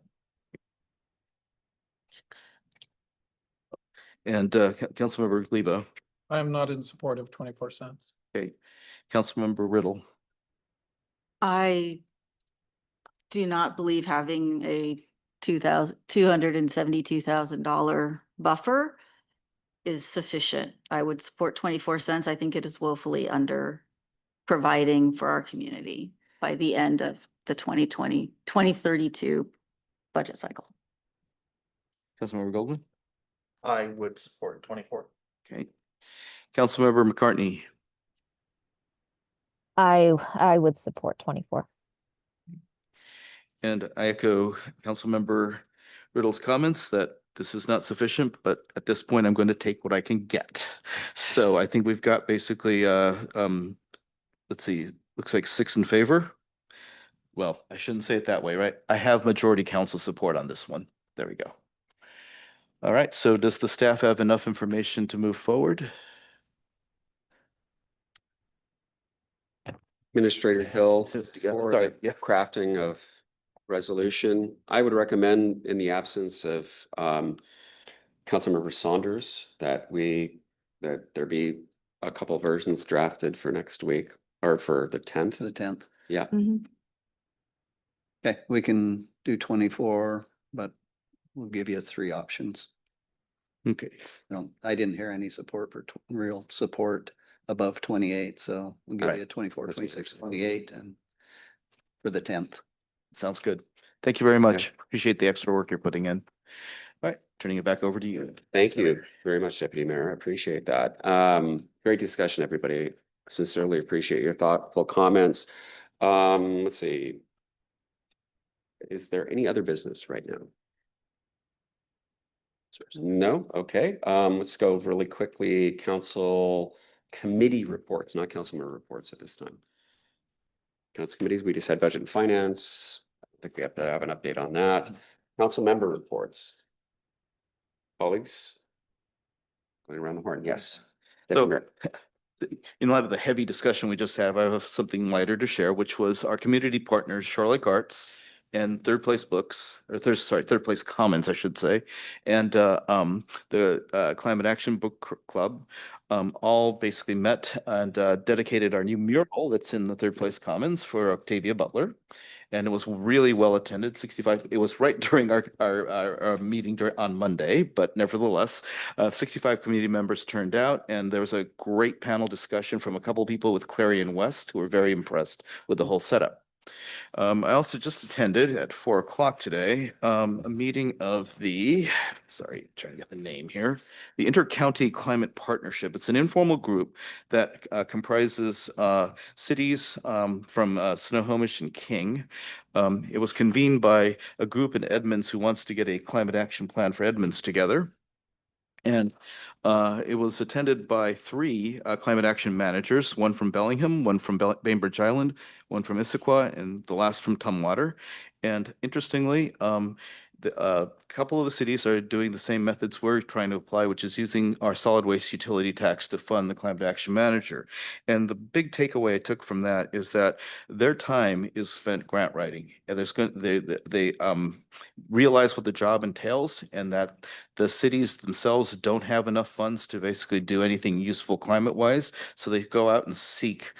and Councilmember Lebo. I am not in support of 24 cents. Okay, Councilmember Riddle. I do not believe having a $272,000 buffer is sufficient. I would support 24 cents. I think it is woefully under providing for our community by the end of the 2032 budget cycle. Councilmember Goldman. I would support 24. Okay, Councilmember McCartney. I would support 24. And I echo Councilmember Riddle's comments that this is not sufficient, but at this point, I'm going to take what I can get. So I think we've got basically, let's see, looks like 6 in favor. Well, I shouldn't say it that way, right? I have majority council support on this one. There we go. All right, so does the staff have enough information to move forward? Administrator Hill, Yeah, for sorry, the yeah. crafting of resolution, I would recommend in the absence of Councilmember Saunders that there be a couple versions drafted for next week or for the 10th. For the 10th. Yeah, Okay, we can do 24, but we'll give you 3 options. Okay, I didn't hear any support for real support above 28, so we'll give Right. you 24, That's 26, good. 28 and for the 10th. sounds good. Thank you very much. Appreciate the extra work you're putting in. All right, turning it back over to you. Thank you very much, Deputy Mayor. I appreciate that. Great discussion, everybody. Sincerely appreciate your thoughtful comments. Let's see. Is there any other business right now? No? Okay, let's go really quickly. Council committee reports, not council member reports at this time. Council committees, we just had budget and finance. I think we have to have an update on that. Council member reports. Colleagues? Going around the horn, yes. Deputy Mayor. In light of the heavy discussion we just had, I have something lighter to share, which was our community partners, Charlotte Arts and Third Place Books, or Third Place Commons, I should say, and the Climate Action Book Club, all basically met and dedicated our new mural that's in the Third Place Commons for Octavia Butler. And it was really well attended, 65, it was right during our meeting on Monday, but nevertheless, 65 community members turned out, and there was a great panel discussion from a couple of people with Clarion West who were very impressed with the whole setup. I also just attended at 4 o'clock today, a meeting of trying to get the name here, the Intercounty Climate Partnership. It's an informal group that comprises cities from Snohomish and King. It was convened by a group in Edmonds who wants to get a climate action plan for Edmonds together. And it was attended by 3 climate action managers, one from Bellingham, one from Bainbridge Island, one from Issaquah, and the last from Tumwater. And interestingly, a couple of the cities are doing the same methods we're trying to apply, which is using our solid waste utility tax to fund the climate action manager. And the big takeaway I took from that is that their time is spent grant writing, and they realize what the job entails, and that the cities themselves don't have enough funds to basically do anything useful climate-wise, so they go out and seek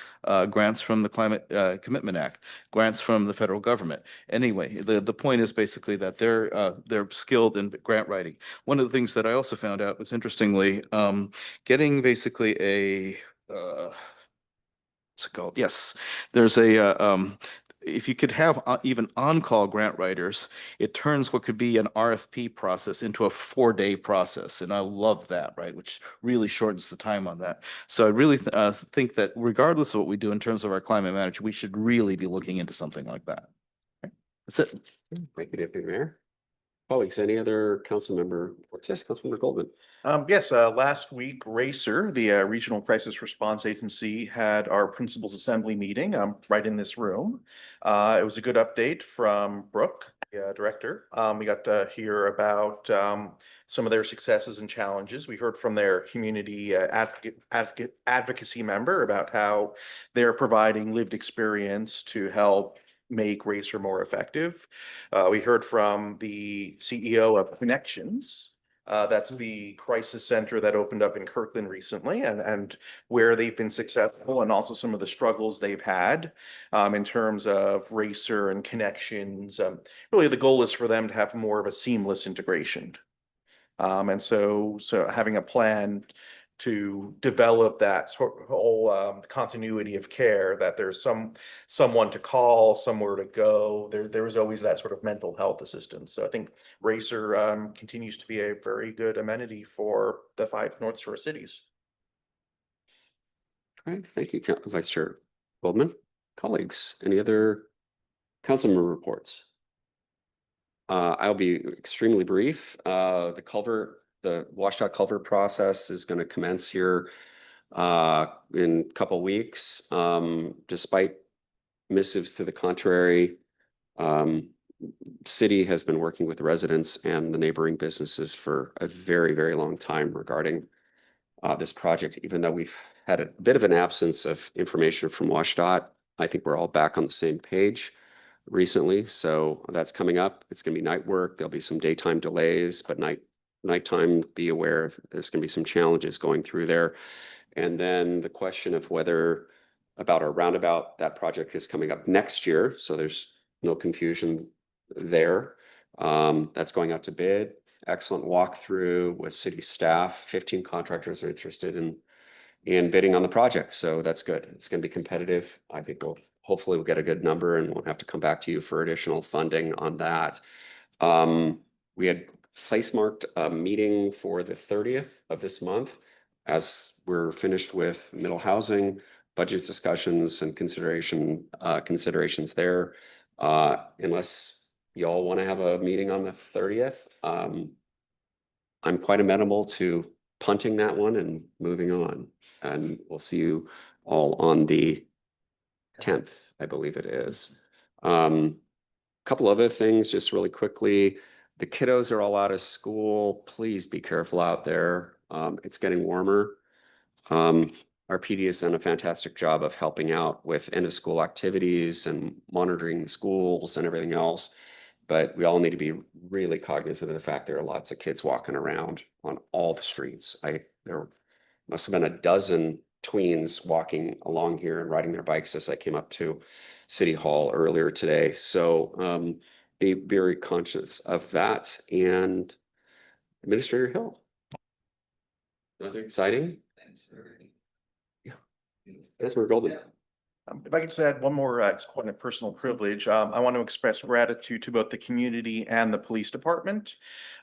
grants from the Climate Commitment Act, grants from the federal government. Anyway, the point is basically that they're skilled in grant writing. One of the things that I also found out was, interestingly, getting basically what's it called? Yes, there's if you could have even on-call grant writers, it turns what could be an RFP process into a 4-day process. And I love that, right? Which really shortens the time on that. So I really think that regardless of what we do in terms of our climate management, we should really be looking into something like that. Okay. That's it. Thank you, Deputy Mayor. Colleagues, any other council member? Yes, Councilmember Goldman. Yes, last week, RACER, the Regional Crisis Response Agency, had our Principals Assembly meeting right in this room. It was a good update from Brooke, the director. We got to hear about some of their successes and challenges. We heard from their community advocacy member about how they're providing lived experience to help make RACER more effective. We heard from the CEO of Connections. That's the crisis center that opened up in Kirkland recently, and where they've been successful, and also some of the struggles they've had in terms of RACER and Connections. Really, the goal is for them to have more of a seamless integration. And so having a plan to develop that whole continuity of care, that there's someone to call, somewhere to go. There is always that sort of mental health assistance. So I think RACER continues to be a very good amenity for the 5 North Shore cities. All right, thank you, Vice Chair Goldman. Colleagues, any other council member reports? I'll be extremely brief. The washout culvert process is going to commence here in a couple weeks. Despite missives to the contrary, city has been working with residents and the neighboring businesses for a very, very long time regarding this project, even though we've had a bit of an absence of information from WashDOT. I think we're all back on the same page recently, so that's coming up. It's going to be night work. There'll be some daytime delays, but nighttime, be aware there's going to be some challenges going through there. And then the question of whether about our roundabout, that project is coming up next year, so there's no confusion there. That's going out to bid. Excellent walkthrough with city staff. 15 contractors are interested in bidding on the project, so that's good. It's going to be competitive. I think hopefully we'll get a good number and won't have to come back to you for additional funding on that. We had place marked a meeting for the 30th of this month as we're finished with middle housing, budget discussions and considerations there. Unless y'all want to have a meeting on the 30th, I'm quite amenable to punting that one and moving on. And we'll see you all on the 10th, I believe it is. Couple other things just really quickly. The kiddos are all out of school. Please be careful out there. It's getting warmer. Our PD has done a fantastic job of helping out with end of school activities and monitoring schools and everything else. But we all need to be really cognizant of the fact there are lots of kids walking around on all the streets. There must have been a dozen tweens walking along here and riding their bikes as I came up to City Hall earlier today. So be very conscious of that. And Administrator Hill. Nothing exciting? Yeah. Councilmember Golden. If I could just add one more point of personal privilege, I want to express gratitude to both the community and the police department.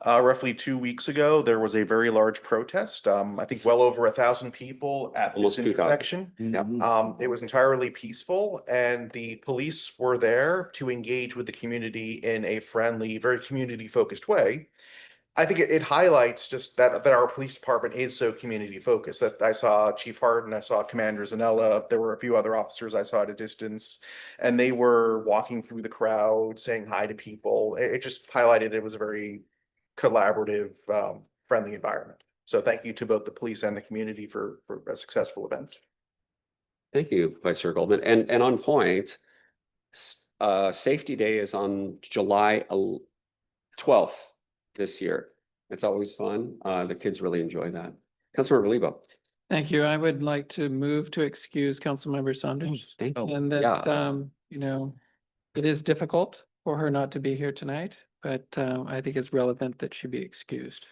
Roughly 2 weeks ago, there was a very large protest. I think well over 1,000 people at Almost this 2,000. intersection. It was entirely peaceful, and the police were there to engage with the community in a friendly, very community-focused way. I think it highlights just that our police department is so community focused. That I saw Chief Harden, I saw Commander Zanella, there were a few other officers I saw at a distance, and they were walking through the crowd, saying hi to people. It just highlighted it was a very collaborative, friendly environment. So thank you to both the police and the community for a successful event. Thank you, Vice Chair Goldman. And on point, Safety Day is on July 12th this year. It's always fun. The kids really enjoy that. Councilmember Lebo. Thank you. I would like to move to excuse Councilmember Saunders. Thank you. And that, you know, it is difficult for her not to be here tonight, but I think it's relevant that she be excused.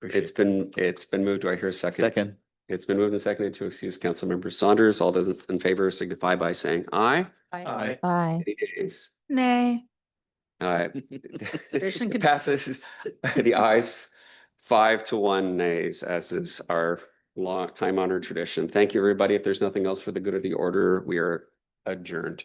It's been moved. Do I hear a second? Second. It's been moved and seconded to excuse Councilmember Saunders. All those in favor signify by saying aye. Aye. Bye. Any nays? Nay. All right. Tradition It passes the ayes 5-1 nays, as is our long time honored tradition. Thank you, everybody. If there's nothing else for the good of the order, we are adjourned.